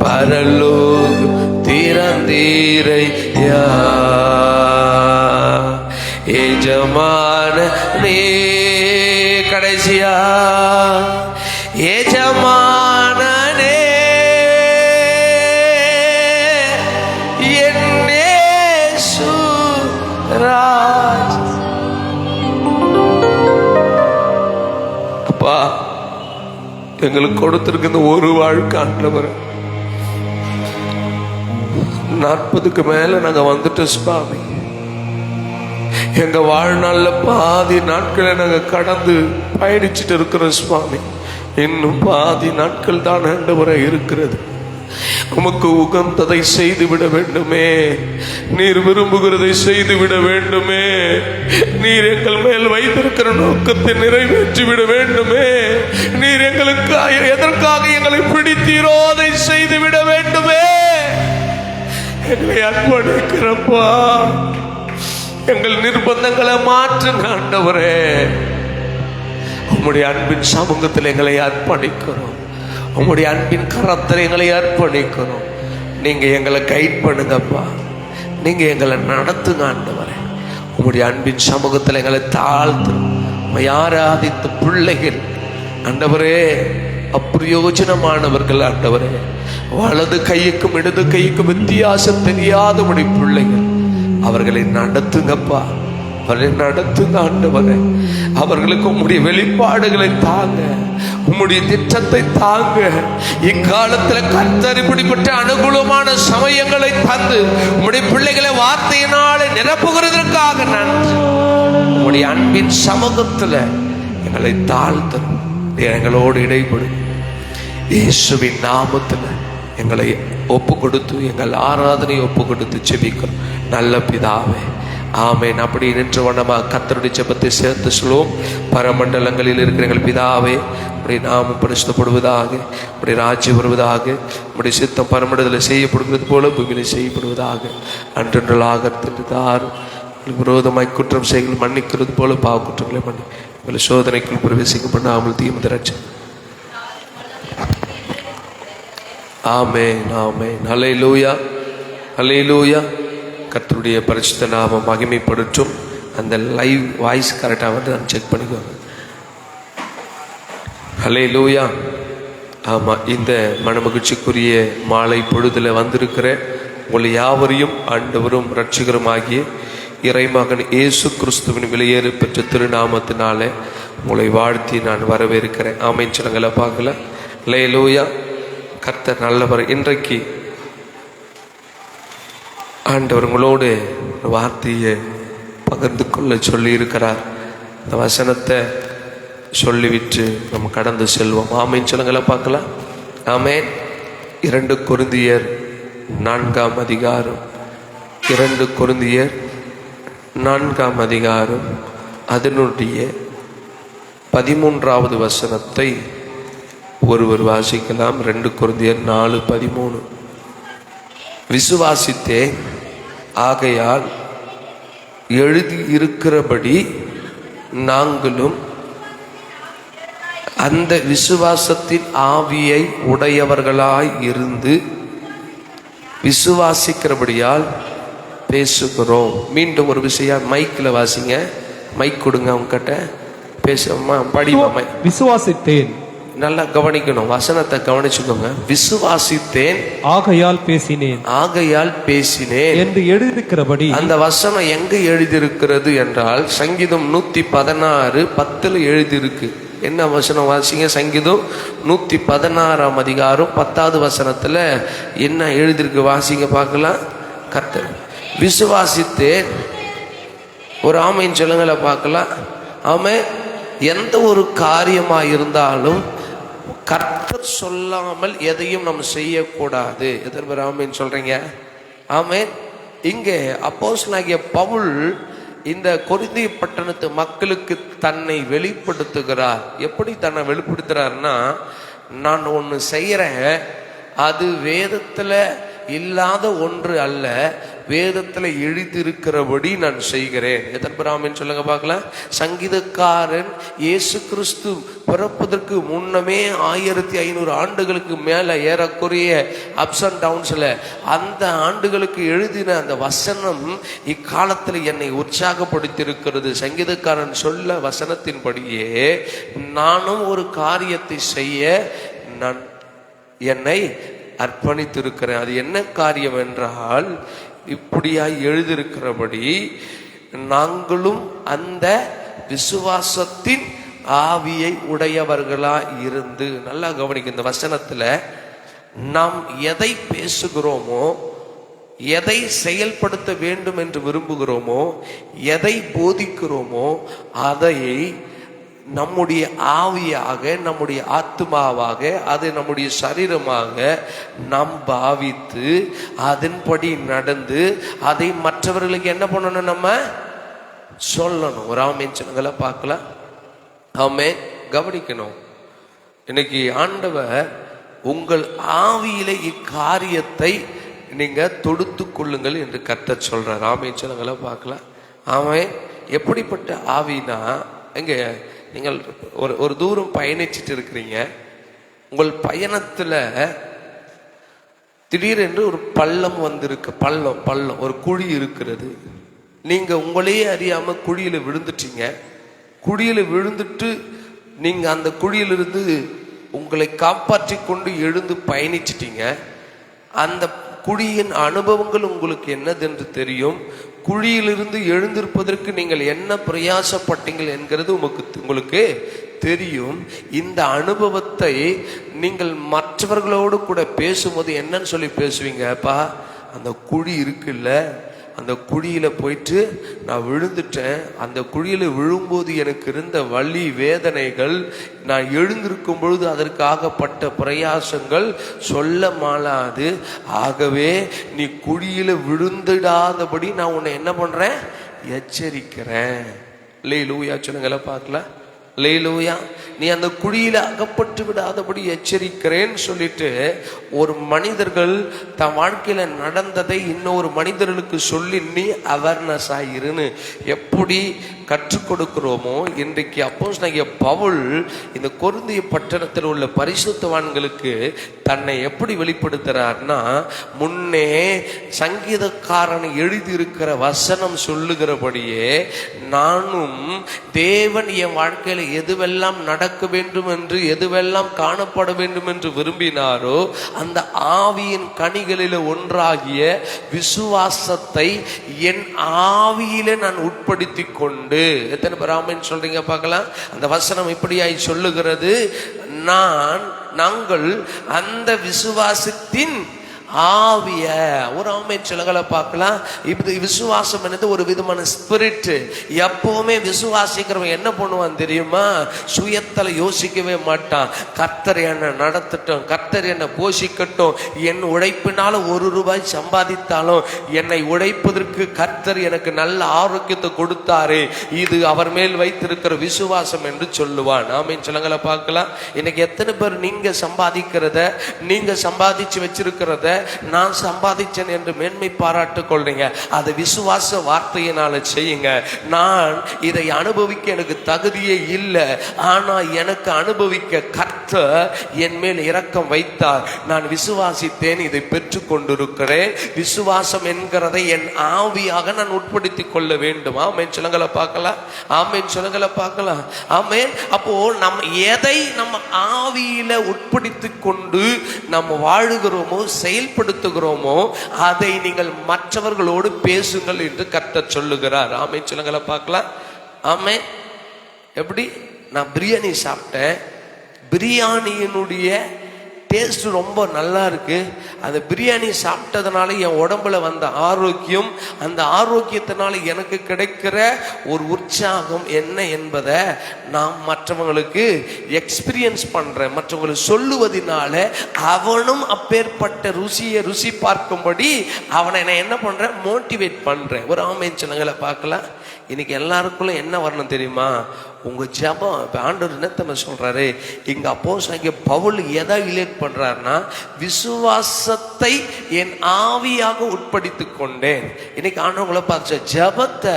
[SPEAKER 1] பரலோகம் திறந்தீரையா. எஜமான நீ கடைசியா எஜமானனே என்னேசு ராஜ். அப்பா, எங்களுக்கு கொடுத்திருக்கிற ஒரு வாழ்க்கை ஆண்டவரே, 40க்கு மேல நாங்க வந்துட்டோம் சுவாமி. எங்க வாழ்நாள்ல பாதி நாட்களை நாங்க கடந்து பயணிச்சுட்டு இருக்கிறோம் சுவாமி. இன்னும் பாதி நாட்கள் தான் ஆண்டவரே இருக்கிறது. உமக்கு உகந்ததை செய்துவிட வேண்டுமே, நீர் விரும்புகிறதை செய்துவிட வேண்டுமே, நீர் எங்கள் மேல் வைத்திருக்கிற நோக்கத்தை நிறைவேற்றிவிட வேண்டுமே, நீர் எங்களுக்கு எதற்காக எங்களை பிடித்தீரோ அதை செய்துவிட வேண்டுமே. எங்களை அர்ப்பணிக்கிறப்பா. எங்கள் நிர்பந்தங்களை மாற்றுங்க ஆண்டவரே. உம்முடைய அன்பின் சமூகத்தில் எங்களை அர்ப்பணிக்கிறோம். உம்முடைய அன்பின் கரத்தில் எங்களை அர்ப்பணிக்கிறோம். நீங்க எங்களை கைட் பண்ணுங்கப்பா. நீங்க எங்களை நடத்துங்க ஆண்டவரே. உம்முடைய அன்பின் சமூகத்தில் எங்களை தாழ்த்து ஆராதித்த பிள்ளைகள் ஆண்டவரே, அப்பிரயோஜனமானவர்கள் ஆண்டவரே, வலது கையுக்கும் இடது கையுக்கும் வித்தியாசம் தெரியாதபடி பிள்ளைகள், அவர்களை நடத்துங்கப்பா. அவர்களை நடத்துங்க ஆண்டவரே. அவர்களுக்கு உம்முடைய வெளிப்பாடுகளை தாங்க, உம்முடைய திட்டத்தை தாங்க. இக்காலத்தில் கர்த்தர் இப்படிப்பட்ட அனுகூலமான சமயங்களை தந்து உம்முடைய பிள்ளைகளை வார்த்தையினாலே நிரப்புகிறதற்காக நன்றி. உம்முடைய அன்பின் சமூகத்தில் எங்களை தாழ்த்தணும். எங்களோடு இடைப்படும் இயேசுவின் நாமத்தில் எங்களை ஒப்பு கொடுத்து, எங்கள் ஆராதனை ஒப்பு கொடுத்து ஜெபிக்கிறோம் நல்ல பிதாவே, ஆமென். அப்படி நின்று வண்ணமாக கர்த்தருடைய ஜெபத்தை சேர்த்து சொல்லுவோம். பரமண்டலங்களில் இருக்கிற எங்கள் பிதாவே, உடைய நாமம் பரிசுத்தப்படுவதாக, உடைய ராஜ்யம் வருவதாக, உடைய சித்தம் பரமண்டலத்தில் செய்யப்படுகிறது போல பூமியில் செய்யப்படுவதாக. அன்றென்றலாக தார் விரோதமாய் குற்றம் செய்கள் மன்னிக்கிறது போல பாவ குற்றங்களை மன்னி எங்களை சோதனைக்குள் பிரவேசிக்க பண்ணாமல் தீமது ரட்சம். ஆமென், ஆமென். ஹல்லேலூயா, ஹல்லேலூயா. கர்த்தருடைய பரிசுத்த நாமம் மகிமைப்படுத்தும். அந்த லைவ் வாய்ஸ் கரெக்டாக வந்து நான் செக் பண்ணிக்கோங்க. ஹல்லேலூயா. ஆமாம், இந்த மனமகிழ்ச்சிக்குரிய மாலை பொழுதில் வந்திருக்கிற உங்களை யாவரையும் ஆண்டவரும் இரட்சகரும் ஆகிய இறைமகன் இயேசு கிறிஸ்துவின் விலையேறு பெற்ற திருநாமத்தினாலே உங்களை வாழ்த்தி நான் வரவேற்கிறேன். ஆமென். சொல்லுங்களா பார்க்கல. ஹல்லேலூயா. கர்த்தர் நல்லவர். இன்றைக்கு ஆண்டவர் உங்களோடு வார்த்தையை பகிர்ந்து கொள்ள சொல்லி இருக்கிறார். இந்த வசனத்தை சொல்லிவிட்டு நம்ம கடந்து செல்வோம். ஆமேன் சொல்லுங்கள பார்க்கலாம். ஆமேன். 2 கொரிந்தியர் 4ஆம் அதிகாரம், 2 கொரிந்தியர் 4ஆம் அதிகாரம் அதனுடைய 13வது வசனத்தை ஒருவர் வாசிக்கலாம். 2 கொரிந்தியர் 4:13. விசுவாசித்தேன், ஆகையால் எழுதி இருக்கிறபடி நாங்களும் அந்த விசுவாசத்தின் ஆவியை உடையவர்களாய் இருந்து விசுவாசிக்கிறபடியால் பேசுகிறோம். மீண்டும் ஒரு விஷயம், மைக்கில் வாசிங்க. மைக் கொடுங்க, அவங்க கிட்ட பேசுமா படிமா.
[SPEAKER 2] விசுவாசித்தேன்,
[SPEAKER 1] நல்லா கவனிக்கணும், வசனத்தை கவனிச்சுக்கோங்க. விசுவாசித்தேன்,
[SPEAKER 2] ஆகையால் பேசினேன்,
[SPEAKER 1] ஆகையால் பேசினேன்
[SPEAKER 2] என்று எழுதியிருக்கிறபடி. அந்த
[SPEAKER 1] வசனம் எங்க எழுதியிருக்கிறது என்றால் சங்கீதம் 116:10 எழுதியிருக்கு. என்ன வசனம் வாசிங்க? சங்கீதம் 116ஆம் அதிகாரம் 10வது வசனத்துல என்ன எழுதியிருக்கு வாசிங்க பார்க்கலாம். கர்த்தர் விசுவாசித்தேன். ஒரு ஆமைன்னு சொல்லுங்கள பார்க்கலாம். ஆமே. எந்த ஒரு காரியமா இருந்தாலும் கர்த்தர் சொல்லாமல் எதையும் நம்ம செய்யக்கூடாது. எத்தனை பேர் ஆமேன்னு சொல்றீங்க? ஆமேன். இங்கே அப்போஸ்தலனாகிய பவுல் இந்த கொரிந்திய பட்டணத்து மக்களுக்கு தன்னை வெளிப்படுத்துகிறார். எப்படி தன்னை வெளிப்படுத்துறாருன்னா, நான் ஒன்று செய்யறேன், அது வேதத்துல இல்லாத ஒன்று அல்ல, வேதத்துல எழுதியிருக்கிறபடி நான் செய்கிறேன். எத்தனை பேர் ஆமென் சொல்லுங்க பார்க்கலாம். சங்கீதக்காரன் இயேசு கிறிஸ்து பிறப்பதற்கு முன்னமே 1500 ஆண்டுகளுக்கு மேல, ஏறக்குறைய அப்ஸ் அண்ட் டவுன்ஸ்ல அந்த ஆண்டுகளுக்கு எழுதின அந்த வசனம் இக்காலத்தில் என்னை உற்சாகப்படுத்தியிருக்கிறது. சங்கீதக்காரன் சொல்ல வசனத்தின்படியே நானும் ஒரு காரியத்தை செய்ய நான் என்னை அர்ப்பணித்திருக்கிறேன். அது என்ன காரியம் என்றால், இப்படியாய் எழுதியிருக்கிறபடி நாங்களும் அந்த விசுவாசத்தின் ஆவியை உடையவர்களாய் இருந்து. நல்லா கவனிக்க, இந்த வசனத்துல நாம் எதை பேசுகிறோமோ, எதை செயல்படுத்த வேண்டும் என்று விரும்புகிறோமோ, எதை போதிக்கிறோமோ, அதை நம்முடைய ஆவியாக, நம்முடைய ஆத்மாவாக, அது நம்முடைய சரீரமாக நாம் பாவித்து அதன்படி நடந்து அதை மற்றவர்களுக்கு என்ன பண்ணணும்? நம்ம சொல்லணும். ஒரு ஆமென் சொல்லுங்கள பார்க்கலாம். ஆமென். கவனிக்கணும். இன்னைக்கு ஆண்டவர் உங்கள் ஆவியில இக்காரியத்தை நீங்க தொடுத்து கொள்ளுங்கள் என்று கர்த்தர் சொல்றார். ஆமென் சொல்லுங்கள பார்க்கலாம். ஆமென். எப்படிப்பட்ட ஆவினா, எங்க நீங்கள் ஒரு தூரம் பயணிச்சுட்டு இருக்கிறீங்க. உங்கள் பயணத்துல திடீரென்று ஒரு பள்ளம் வந்திருக்கு. பள்ளம் ஒரு குழி இருக்கிறது. நீங்க உங்களையே அறியாம குழியில விழுந்துட்டீங்க. குழியில விழுந்துட்டு நீங்க அந்த குழியிலிருந்து உங்களை காப்பாற்றி கொண்டு எழுந்து பயணிச்சிட்டீங்க. அந்த குழியின் அனுபவங்கள் உங்களுக்கு என்னதென்று தெரியும். குழியிலிருந்து எழுந்திருப்பதற்கு நீங்கள் என்ன பிரயாசப்பட்டீங்கள் என்கிறது உங்களுக்கு தெரியும். இந்த அனுபவத்தை நீங்கள் மற்றவர்களோடு கூட பேசும்போது என்னன்னு சொல்லி பேசுவீங்கப்பா? அந்த குழி இருக்குல்ல, அந்த குழியில போயிட்டு நான் விழுந்துட்டேன், அந்த குழியில விழும்போது எனக்கு இருந்த வலி வேதனைகள், நான் எழுந்திருக்கும் பொழுது அதற்காகப்பட்ட பிரயாசங்கள் சொல்ல மாளாது. ஆகவே நீ குழியில விழுந்துடாதபடி நான் உன்னை என்ன பண்றேன்? எச்சரிக்கிறேன். அல்லேலூயா சொல்லுங்கள பார்க்கலாம். அல்லேலூயா. நீ அந்த குழியில அகப்பட்டு விடாதபடி எச்சரிக்கிறேன்னு சொல்லிட்டு ஒரு மனிதர்கள் தன் வாழ்க்கையில நடந்ததை இன்னொரு மனிதர்களுக்கு சொல்லி நீ அவேர்னஸ் ஆகிருன்னு எப்படி கற்றுக் கொடுக்கிறோமோ, இன்றைக்கு அப்போஸ்தலனாகிய பவுல் இந்த கொரிந்திய பட்டணத்தில் உள்ள பரிசுத்தவான்களுக்கு தன்னை எப்படி வெளிப்படுத்துறார்னா, முன்னே சங்கீதக்காரன் எழுதியிருக்கிற வசனம் சொல்லுகிறபடியே நானும் தேவன் என் வாழ்க்கையில எதுவெல்லாம் நடக்க வேண்டும் என்று, எதுவெல்லாம் காணப்பட வேண்டும் என்று விரும்பினாரோ அந்த ஆவியின் கனிகளில் ஒன்றாகிய விசுவாசத்தை என் ஆவியில நான் உட்படுத்தி கொண்டு. எத்தனை பேர் ஆமென் சொல்றீங்க பார்க்கலாம். அந்த வசனம் இப்படியாய் சொல்லுகிறது, நாங்கள் அந்த விசுவாசத்தின் ஆவிய. ஒரு ஆமென் சொல்லுங்கள பார்க்கலாம். இது விசுவாசம் என்னது? ஒரு விதமான ஸ்பிரிட். எப்பவுமே விசுவாசிக்கிறவன் என்ன பண்ணுவான் தெரியுமா? சுயத்துல யோசிக்கவே மாட்டான். கர்த்தர் என்ன நடத்தட்டும், கர்த்தர் என்ன போஷிக்கட்டும், என் உழைப்பினால ₹1 சம்பாதித்தாலும் என்னை உழைப்பதற்கு கர்த்தர் எனக்கு நல்ல ஆரோக்கியத்தை கொடுத்தாரு, இது அவர் மேல் வைத்திருக்கிற விசுவாசம் என்று சொல்லுவான். ஆமென் சொல்லுங்கள பார்க்கலாம். இன்னைக்கு எத்தனை பேர் நீங்க சம்பாதிக்கிறத, நீங்க சம்பாதிச்சு வச்சிருக்கிறத நான் சம்பாதிச்சேன் என்று மேன்மை பாராட்டு கொள்றீங்க. அதை விசுவாச வார்த்தையினால செய்யுங்க. நான் இதை அனுபவிக்க எனக்கு தகுதியே இல்லை, ஆனா எனக்கு அனுபவிக்க கர்த்தர் என் மேல் இரக்கம் வைத்தார், நான் விசுவாசித்தேன், இதை பெற்றுக் கொண்டிருக்கிறேன். விசுவாசம் என்கிறதை என் ஆவியாக நான் உட்படுத்திக் கொள்ள வேண்டும். ஆமென் சொல்லுங்கள பார்க்கலாம். ஆமென் சொல்லுங்கள பார்க்கலாம். ஆமென். அப்போ நம்ம எதை நம்ம ஆவியில உட்படுத்திக் கொண்டு நம்ம வாழுகிறோமோ, செயல்படுத்துகிறோமோ, அதை நீங்கள் மற்றவர்களோடு பேசுங்கள் என்று கர்த்தர் சொல்லுகிறார். ஆமென் சொல்லுங்கள பார்க்கலாம். ஆமென். எப்படி? நான் பிரியாணி சாப்பிட்டேன், பிரியாணியினுடைய டேஸ்ட் ரொம்ப நல்லா இருக்கு. அந்த பிரியாணி சாப்பிட்டதுனால என் உடம்புல வந்த ஆரோக்கியம், அந்த ஆரோக்கியத்தினால எனக்கு கிடைக்கிற ஒரு உற்சாகம் என்ன என்பதை நான் மற்றவங்களுக்கு எக்ஸ்பீரியன்ஸ் பண்றேன். மற்றவங்களுக்கு சொல்லுவதனால அவனும் அப்பேற்பட்ட ருசியை ருசி பார்க்கும்படி அவனை நான் என்ன பண்றேன்? மோட்டிவேட் பண்றேன். ஒரு ஆமென் சொல்லுங்கள பார்க்கலாம். இன்னைக்கு எல்லாருக்குள்ள என்ன வரணும் தெரியுமா? உங்க ஜெபம். இப்ப ஆண்டவர் என்ன சொல்றாரு இங்க? அப்போஸ்தலனாகிய பவுல் எதை ரிலேட் பண்றாருன்னா, விசுவாசத்தை என் ஆவியாக உட்படுத்திக் கொண்டேன். இன்னைக்கு ஆண்டவங்களை பார்த்து ஜெபத்தை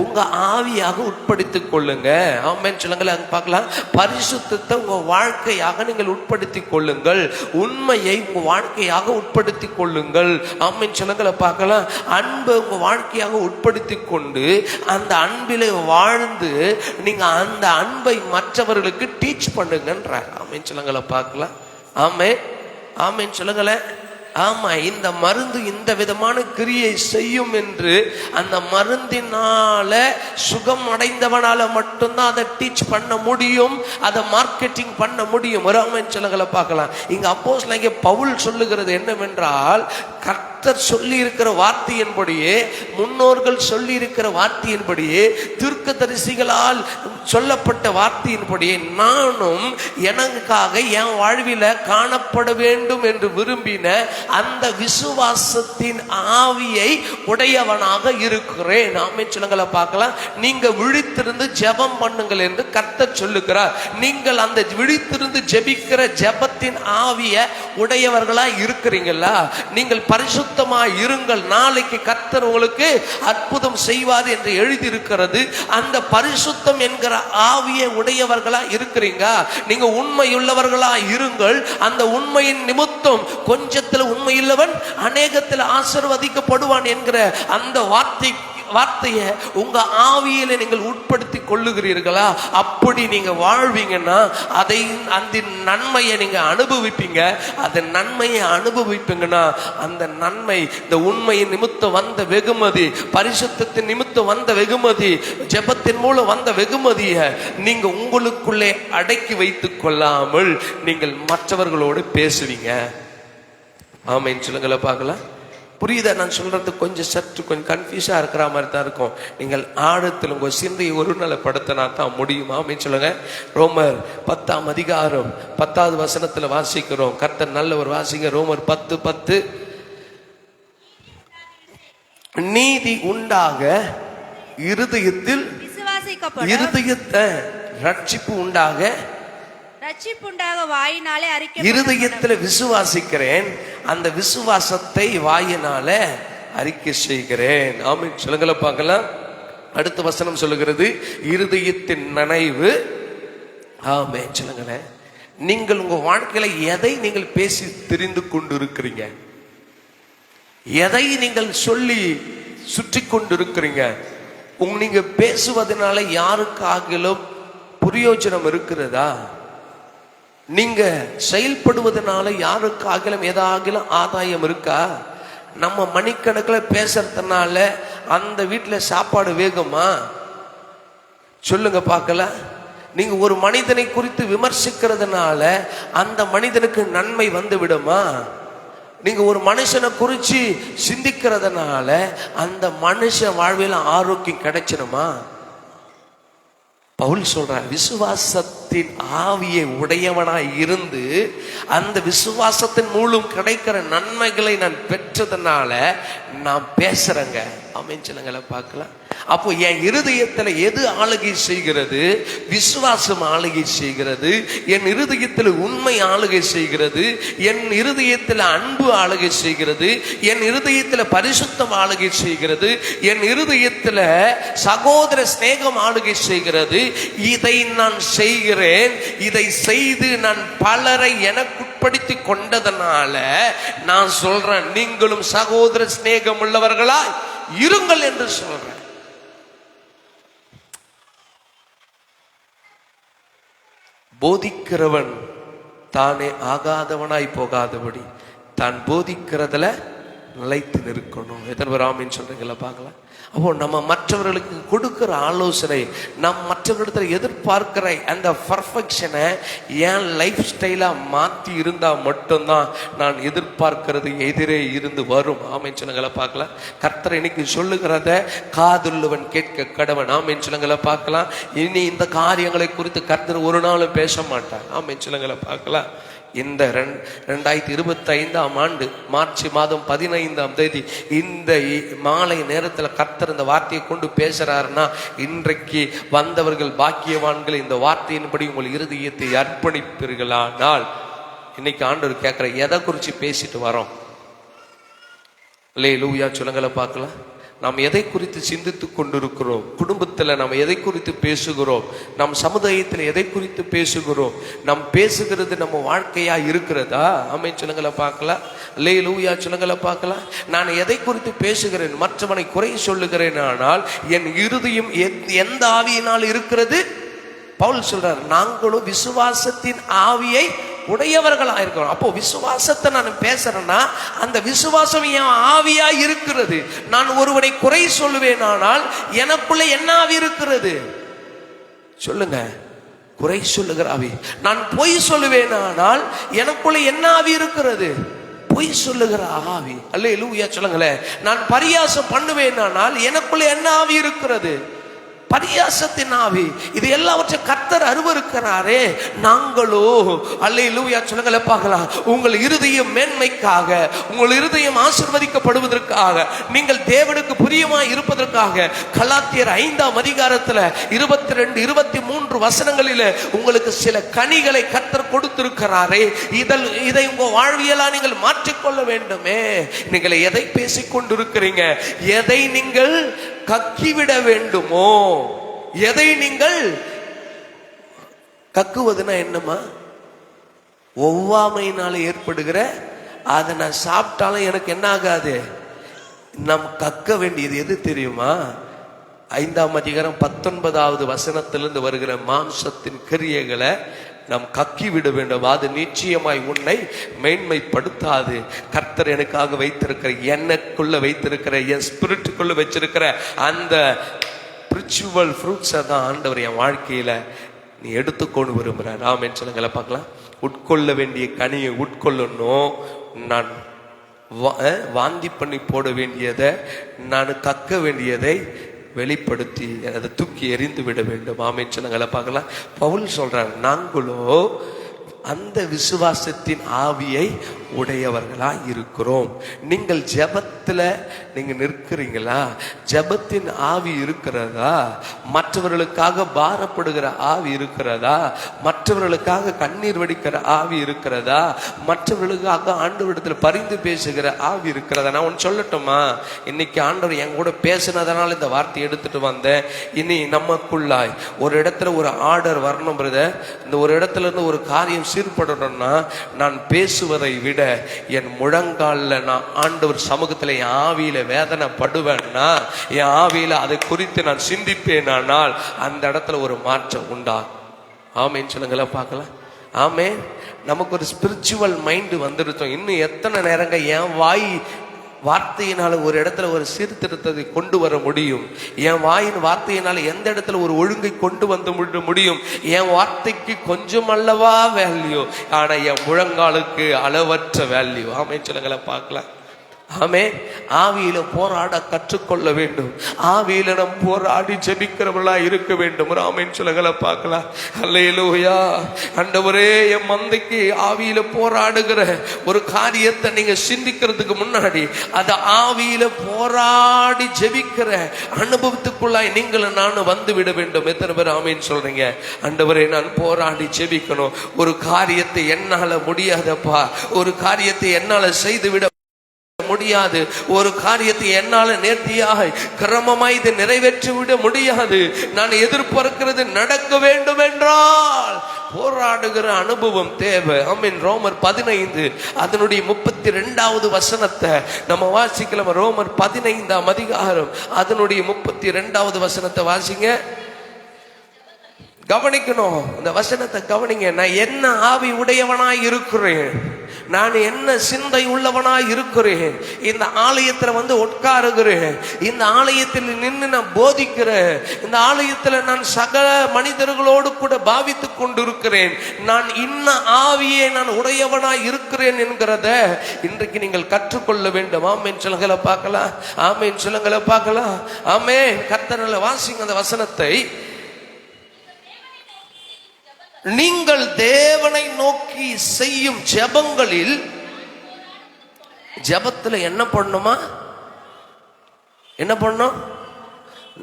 [SPEAKER 1] உங்க ஆவியாக உட்படுத்திக் கொள்ளுங்க. ஆமென் சொல்லுங்களேன். அங்க பார்க்கலாம். பரிசுத்தத்தை உங்க வாழ்க்கையாக நீங்கள் உட்படுத்திக் கொள்ளுங்கள். உண்மையை உங்க வாழ்க்கையாக உட்படுத்திக் கொள்ளுங்கள். ஆமென் சொல்லுங்கள பார்க்கலாம். அன்பை உங்க வாழ்க்கையாக உட்படுத்திக் கொண்டு அந்த அன்பிலே வாழ்ந்து நீங்க அந்த அன்பை மற்றவர்களுக்கு டீச் பண்ணுங்கன்றார். ஆமென் சொல்லுங்கள பார்க்கலாம். ஆமென். ஆமென் சொல்லுங்களேன். ஆமா, இந்த மருந்து இந்த விதமான கிரியை செய்யும் என்று அந்த மருந்தினால சுகம் அடைந்தவனால மட்டும்தான் அதை டீச் பண்ண முடியும், அதை மார்க்கெட்டிங் பண்ண முடியும். ஆமென் சொல்லுங்கள பார்க்கலாம். இங்க அப்போஸ்தலனாகிய பவுல் சொல்லுகிறது என்னவென்றால், கர்த்தர் சொல்லி இருக்கிற வார்த்தையின்படியே, முன்னோர்கள் சொல்லி இருக்கிற வார்த்தையின்படியே, தீர்க்கதரிசிகளால் சொல்லப்பட்ட வார்த்தையின்படியே நானும் எனக்காக என் வாழ்வில காணப்பட வேண்டும் என்று விரும்பின அந்த விசுவாசத்தின் ஆவியை உடையவனாக இருக்கிறேன். ஆமென் சொல்லுங்கள பார்க்கலாம். நீங்க விழித்திருந்து ஜெபம் பண்ணுங்கள் என்று கர்த்தர் சொல்லுகிறார். நீங்கள் அந்த விழித்திருந்து ஜெபிக்கிற ஜெபத்தின் ஆவியை உடையவர்களா இருக்கிறீங்களா? நீங்கள் பரிசுத்தமா இருங்கள், நாளைக்கு கர்த்தர் உங்களுக்கு அற்புதம் செய்வார் என்று எழுதியிருக்கிறது. அந்த பரிசுத்தம் என்கிற ஆவியை உடையவர்களா இருக்கிறீங்க. நீங்க உண்மையுள்ளவர்களா இருங்கள். அந்த உண்மையின் நிமித்தம் கொஞ்சத்தில் உண்மையுள்ளவன் அநேகத்தில் ஆசீர்வதிக்கப்படுவான் என்கிற அந்த வார்த்தையை உங்க ஆவியில நீங்கள் உட்படுத்தி கொள்ளுகிறீர்களா? அப்படி நீங்க வாழ்வீங்கன்னா அதை அந்த நன்மையை நீங்க அனுபவிப்பீங்க. அந்த நன்மையை அனுபவிப்பீங்கன்னா அந்த நன்மை, இந்த உண்மையின் நிமித்தம் வந்த வெகுமதி, பரிசுத்தத்தின் நிமித்தம் வந்த வெகுமதி, ஜெபத்தின் மூலம் வந்த வெகுமதியை நீங்க உங்களுக்குள்ளே அடக்கி வைத்துக் கொள்ளாமல் நீங்கள் மற்றவர்களோடு பேசுவீங்க. ஆமென் சொல்லுங்கள பார்க்கலாம். புரியுதா நான் சொல்றது? சற்று கொஞ்சம் கன்ஃபியூஸா இருக்கிற மாதிரி தான் இருக்கும். நீங்கள் ஆழத்தில் உங்க சிந்தையை ஒருநிலைப்படுத்தினா தான் முடியும். ஆமென் சொல்லுங்க. ரோமர் 10ஆம் அதிகாரம் 10வது வசனத்துல வாசிக்கிறோம். கர்த்தர் நல்லவர். வாசிங்க. ரோமர் 10:10. நீதி உண்டாக இருதயத்தில் இருதயத்தை ரட்சிப்பு உண்டாக
[SPEAKER 3] வாயினாலே அறிக்கை.
[SPEAKER 1] இருதயத்துல விசுவாசிக்கிறேன், அந்த விசுவாசத்தை வாயினால அறிக்கை செய்கிறேன். ஆமென் சொல்லுங்கள பார்க்கலாம். அடுத்த வசனம் சொல்லுகிறது இருதயத்தின் நினைவு. ஆமென் சொல்லுங்களேன். நீங்கள் உங்க வாழ்க்கையில எதை நீங்கள் பேசி தெரிந்து கொண்டு இருக்கிறீங்க? எதை நீங்கள் சொல்லி சுற்றி கொண்டு இருக்கிறீங்க? நீங்க பேசுவதனால யாருக்காகிலும் பிரயோஜனம் இருக்கிறதா? நீங்க செயல்படுவதனால யாருக்காகிலும் ஏதாகிலும் ஆதாயம் இருக்கா? நம்ம மணிக்கணக்கில் பேசுறதுனால அந்த வீட்டில் சாப்பாடு வேகுமா? சொல்லுங்க பார்க்கலாம். நீங்க ஒரு மனிதனை குறித்து விமர்சிக்கிறதுனால அந்த மனிதனுக்கு நன்மை வந்து விடுமா? நீங்க ஒரு மனுஷனை குறிச்சு சிந்திக்கிறதுனால அந்த மனுஷன் வாழ்வில் ஆரோக்கியம் கிடைச்சிடுமா? பவுல் சொல்றார், விசுவாசத்தின் ஆவியை உடையவனாய் இருந்து அந்த விசுவாசத்தின் மூலம் கிடைக்கிற நன்மைகளை நான் பெற்றதுனால நான் பேசுறேங்க. ஆமென் சொல்லுங்களேன் பார்க்கலாம். அப்போ என் இருதயத்தில் எது ஆளுகை செய்கிறது? விசுவாசம் ஆளுகை செய்கிறது. என் இருதயத்தில் உண்மை ஆளுகை செய்கிறது. என் இருதயத்தில் அன்பு ஆளுகை செய்கிறது. என் இருதயத்தில் பரிசுத்தம் ஆளுகை செய்கிறது. என் இருதயத்தில் சகோதர சிநேகம் ஆளுகை செய்கிறது. இதை நான் செய்கிறேன். இதை செய்து நான் பலரை எனக்குட்படுத்தி கொண்டதனால நான் சொல்றேன், நீங்களும் சகோதர சிநேகம் உள்ளவர்களா இருங்கள் என்று சொல்றேன். போதிக்கிறவன் தானே ஆகாதவனாய் போகாதபடி தான் போதிக்கிறதுல நிலைத்து நிற்கணும். எத்தனை பேர் ஆமீன் சொல்றீங்களா பார்க்கலாம். அப்போ நம்ம மற்றவர்களுக்கு கொடுக்கிற ஆலோசனை, நம் மற்றவர்களிடத்தில் எதிர்பார்க்கிற அந்த பர்ஃபெக்ஷனை என் லைஃப் ஸ்டைலாக மாற்றி இருந்தால் மட்டும்தான் நான் எதிர்பார்க்கிறது எதிரே இருந்து வரும். ஆமீன் சொல்லுங்களை பார்க்கலாம். கர்த்தர் இன்னைக்கு சொல்லுகிறத காதுள்ளவன் கேட்க கடவன். ஆமீன் சொல்லுங்களை பார்க்கலாம். இனி இந்த காரியங்களை குறித்து கர்த்தர் ஒரு நாளும் பேச மாட்டார். ஆமீன் சொல்லுங்களை பார்க்கலாம். இந்த 2025ஆம் ஆண்டு மார்ச் மாதம் 15ஆம் தேதி இந்த மாலை நேரத்தில் கர்த்தர் இந்த வார்த்தையை கொண்டு பேசுறாருன்னா, இன்றைக்கு வந்தவர்கள் பாக்கியவான்கள். இந்த வார்த்தையின்படி உங்கள் இருதயத்தை அர்ப்பணிப்பீர்களானால், இன்னைக்கு ஆண்டவர் கேட்கிற எதை குறித்து பேசிட்டு வரோம்? அல்லேலூயா சொல்லுங்களை பார்க்கலாம். நாம் எதை குறித்து சிந்தித்து கொண்டிருக்கிறோம்? குடும்பத்தில் நாம் எதை குறித்து பேசுகிறோம்? நம் சமுதாயத்தில் எதை குறித்து பேசுகிறோம்? நாம் பேசுகிறது நம்ம வாழ்க்கையா இருக்கிறதா? ஆமென் சொல்லுங்களை பார்க்கலாம். அல்லேலூயா சொல்லுங்களை பார்க்கலாம். நான் எதை குறித்து பேசுகிறேன்? மற்றவனை குறை சொல்லுகிறேன் ஆனால் என் இருதயம் எந்த ஆவியினால் இருக்கிறது? பவுல் சொல்றார், நாங்களும் விசுவாசத்தின் ஆவியை உடையவர்களா இருக்கிறோம். அப்போ விசுவாசத்தை நான் பேசுறேன்னா அந்த விசுவாசம் என் ஆவியா இருக்கிறது. நான் ஒருவனை குறை சொல்லுவேன் ஆனால் எனக்குள்ள என்ன ஆவி இருக்கிறது? சொல்லுங்க. குறை சொல்லுகிற ஆவி. நான் பொய் சொல்லுவேன் ஆனால் எனக்குள்ள என்ன ஆவி இருக்கிறது? பொய் சொல்லுகிற ஆவி. அல்லேலூயா சொல்லுங்களேன். நான் பரியாசம் பண்ணுவேன் ஆனால் எனக்குள்ள என்ன ஆவி இருக்கிறது? பரியாசத்தின் ஆவி. இது எல்லாவற்றையும் கர்த்தர் அருவருக்கிறாரே. நாங்களோ அல்லேலூயா சொல்லுங்களே பார்க்கலாம். உங்கள் இருதயம் மேன்மைக்காக, உங்கள் இருதயம் ஆசீர்வதிக்கப்படுவதற்காக, நீங்கள் தேவனுக்கு பிரியமாய் இருப்பதற்காக கலாத்தியர் 5ஆம் அதிகாரத்தில் 22, 23 வசனங்களில் உங்களுக்கு சில கனிகளை கர்த்தர் கொடுத்திருக்கிறாரே. இதை உங்க வாழ்வியலா நீங்கள் மாற்றிக்கொள்ள வேண்டுமே. நீங்கள் எதை பேசிக்கொண்டிருக்கிறீங்க? எதை நீங்கள் கக்கிவிட வேண்டுமோ? எதை நீங்கள் கக்குவதுன்னா என்னமா? ஒவ்வாமையினால ஏற்படுகிற, அதை நான் சாப்பிட்டாலும் எனக்கு என்ன ஆகாது. நம் கக்க வேண்டியது எது தெரியுமா? 5ஆம் அதிகாரம் 19வது வசனத்திலிருந்து வருகிற மாம்சத்தின் கிரியைகளை நாம் கக்கி விட வேண்டும். அது நிச்சயமாய் உன்னை மேன்மைப்படுத்தாது. கர்த்தர் எனக்காக வைத்திருக்கிற, எனக்குள்ள வைத்திருக்கிற, என் ஸ்பிரிட்டுக்குள்ள வச்சிருக்கிற அந்த ஸ்பிரிச்சுவல் ஃப்ரூட்ஸை தான் ஆண்டவர் என் வாழ்க்கையில நீ எடுத்துக்கொண்டு விரும்புகிறார். ஆமென் சொல்லுங்களை பார்க்கலாம். உட்கொள்ள வேண்டிய கனியை உட்கொள்ளணும். நான் வாந்தி பண்ணி போட வேண்டியதை, நான் கக்க வேண்டியதை வெளிப்படுத்தி அதை தூக்கி எறிந்து விட வேண்டும். ஆமென் சொல்லுங்களை பார்க்கலாம். பவுல் சொல்றார், நாங்களோ அந்த விசுவாசத்தின் ஆவியை உடையவர்களா இருக்கிறோம். நீங்கள் ஜெபத்தில் நீங்க நிற்கிறீங்களா? ஜெபத்தின் ஆவி இருக்கிறதா? மற்றவர்களுக்காக பாரப்படுகிற ஆவி இருக்கிறதா? மற்றவர்களுக்காக கண்ணீர் வடிக்கிற ஆவி இருக்கிறதா? மற்றவர்களுக்காக ஆண்டவரிடத்தில் பரிந்து பேசுகிற ஆவி இருக்கிறதா? நான் ஒன்று சொல்லட்டுமா? இன்னைக்கு ஆண்டவர் என் கூட பேசினதுனால இந்த வார்த்தையை எடுத்துட்டு வந்தேன். இனி நமக்குள்ளாய் ஒரு இடத்துல ஒரு ஆர்டர் வரணும் பிரதர். இந்த ஒரு இடத்துல இருந்து ஒரு காரியம் சீர்படணும்னா நான் பேசுவதை விட என் முழங்காலில் நான் ஆண்டவர் சமூகத்தில் என் ஆவியில வேதனைப்படுவேன்னா, என் ஆவியில அதை குறித்து நான் சிந்திப்பேனால் அந்த இடத்துல ஒரு மாற்றம் உண்டாகும். ஆமேன்னு சொல்லுங்களா பார்க்கலாம். ஆமே, நமக்கு ஒரு ஸ்பிரிச்சுவல் மைண்டு வந்துருத்தோம். இன்னும் எத்தனை நேரங்க என் வாய் வார்த்தையினால ஒரு இடத்துல ஒரு சீர்திருத்தத்தை கொண்டு வர முடியும். என் வாயின் வார்த்தையினால எந்த இடத்துல ஒரு ஒழுங்கை கொண்டு வந்து முடியும். என் வார்த்தைக்கு கொஞ்சம் அல்லவா வேல்யூ, ஆனா என் முழங்காலுக்கு அளவற்ற வேல்யூ. ஆமென் சொல்லுங்களேன் பார்க்கலாம். ஆமே, ஆவியில போராட கற்றுக்கொள்ள வேண்டும். ஆவியில நம் போராடி ஜெபிக்கிறவர்களா இருக்க வேண்டும். ஆமென் சொல்லுங்கள பார்க்கலாம். அல்லேலூயா. ஆண்டவரே, என் மந்தைக்கு ஆவியில போராடுகிற ஒரு காரியத்தை நீங்க சிந்திக்கிறதுக்கு முன்னாடி அத ஆவியில போராடி ஜெபிக்கிற அனுபவத்துக்குள்ளாய் நீங்களும் நானும் வந்து விட வேண்டும். எத்தனை பேர் ஆமென் சொல்றீங்க? ஆண்டவரே, நான் போராடி ஜெபிக்கணும். ஒரு காரியத்தை என்னால முடியாதப்பா, ஒரு காரியத்தை என்னால செய்து விட முடியாது, ஒரு காரியத்தை என்னால நேர்த்தியாக கிரமமாய் இதை நிறைவேற்றி விட முடியாது, நான் எதிர்பார்க்கிறது நடக்க வேண்டும் என்றால் போராடுகிற அனுபவம் தேவை. ஆமென். ரோமர் 15 அதனுடைய 32வது வசனத்தை நம்ம வாசிக்கலாம். ரோமர் 15ஆம் அதிகாரம் அதனுடைய 32வது வசனத்தை வாசிங்க. கவனிக்கணும், இந்த வசனத்தை கவனிங்க. நான் என்ன ஆவி உடையவனாய் இருக்கிறேன், நான் என்ன சிந்தை உள்ளவனாய் இருக்கிறேன். இந்த ஆலயத்துல வந்து உட்காருகிறேன், இந்த ஆலயத்தில் நின்று நான் போதிக்கிறேன், இந்த ஆலயத்துல நான் சகல மனிதர்களோடு கூட பாவித்துக் கொண்டிருக்கிறேன். நான் இன்ன ஆவியை நான் உடையவனாய் இருக்கிறேன் என்கிறத இன்றைக்கு நீங்கள் கற்றுக்கொள்ள வேண்டும். ஆமென் சொல்லுங்கள பார்க்கலாம். ஆமென் சொல்லுங்கள பார்க்கலாம். ஆமென். கர்த்தரால வாசிங்க அந்த வசனத்தை. நீங்கள் தேவனை நோக்கி செய்யும் ஜெபங்களில், ஜெபத்துல என்ன பண்ணணுமா? என்ன பண்ணணும்?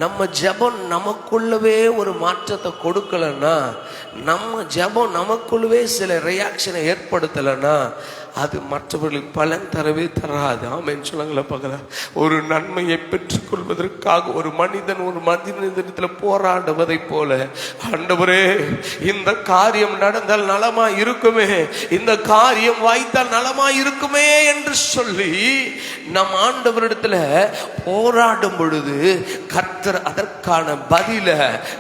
[SPEAKER 1] நம்ம ஜெபம் நமக்குள்ளவே ஒரு மாற்றத்தை கொடுக்கலன்னா, நம்ம ஜெபம் நமக்குள்ளவே சில ரியாக்ஷனை ஏற்படுத்தலைன்னா அது மற்றவர்களுக்கு பலன் தரவே தராது. ஆமென் சொல்லுங்கள பார்க்கலாம். ஒரு நன்மையை பெற்றுக்கொள்வதற்காக ஒரு மனிதன் ஒரு மனிதனிடத்தில் போராடுவதை போல, ஆண்டவரே இந்த காரியம் நடந்தால் நலமா இருக்குமே, இந்த காரியம் வாய்த்தால் நலமா இருக்குமே என்று சொல்லி நம் ஆண்டவரிடத்துல போராடும் பொழுது கர்த்தர் அதற்கான பதில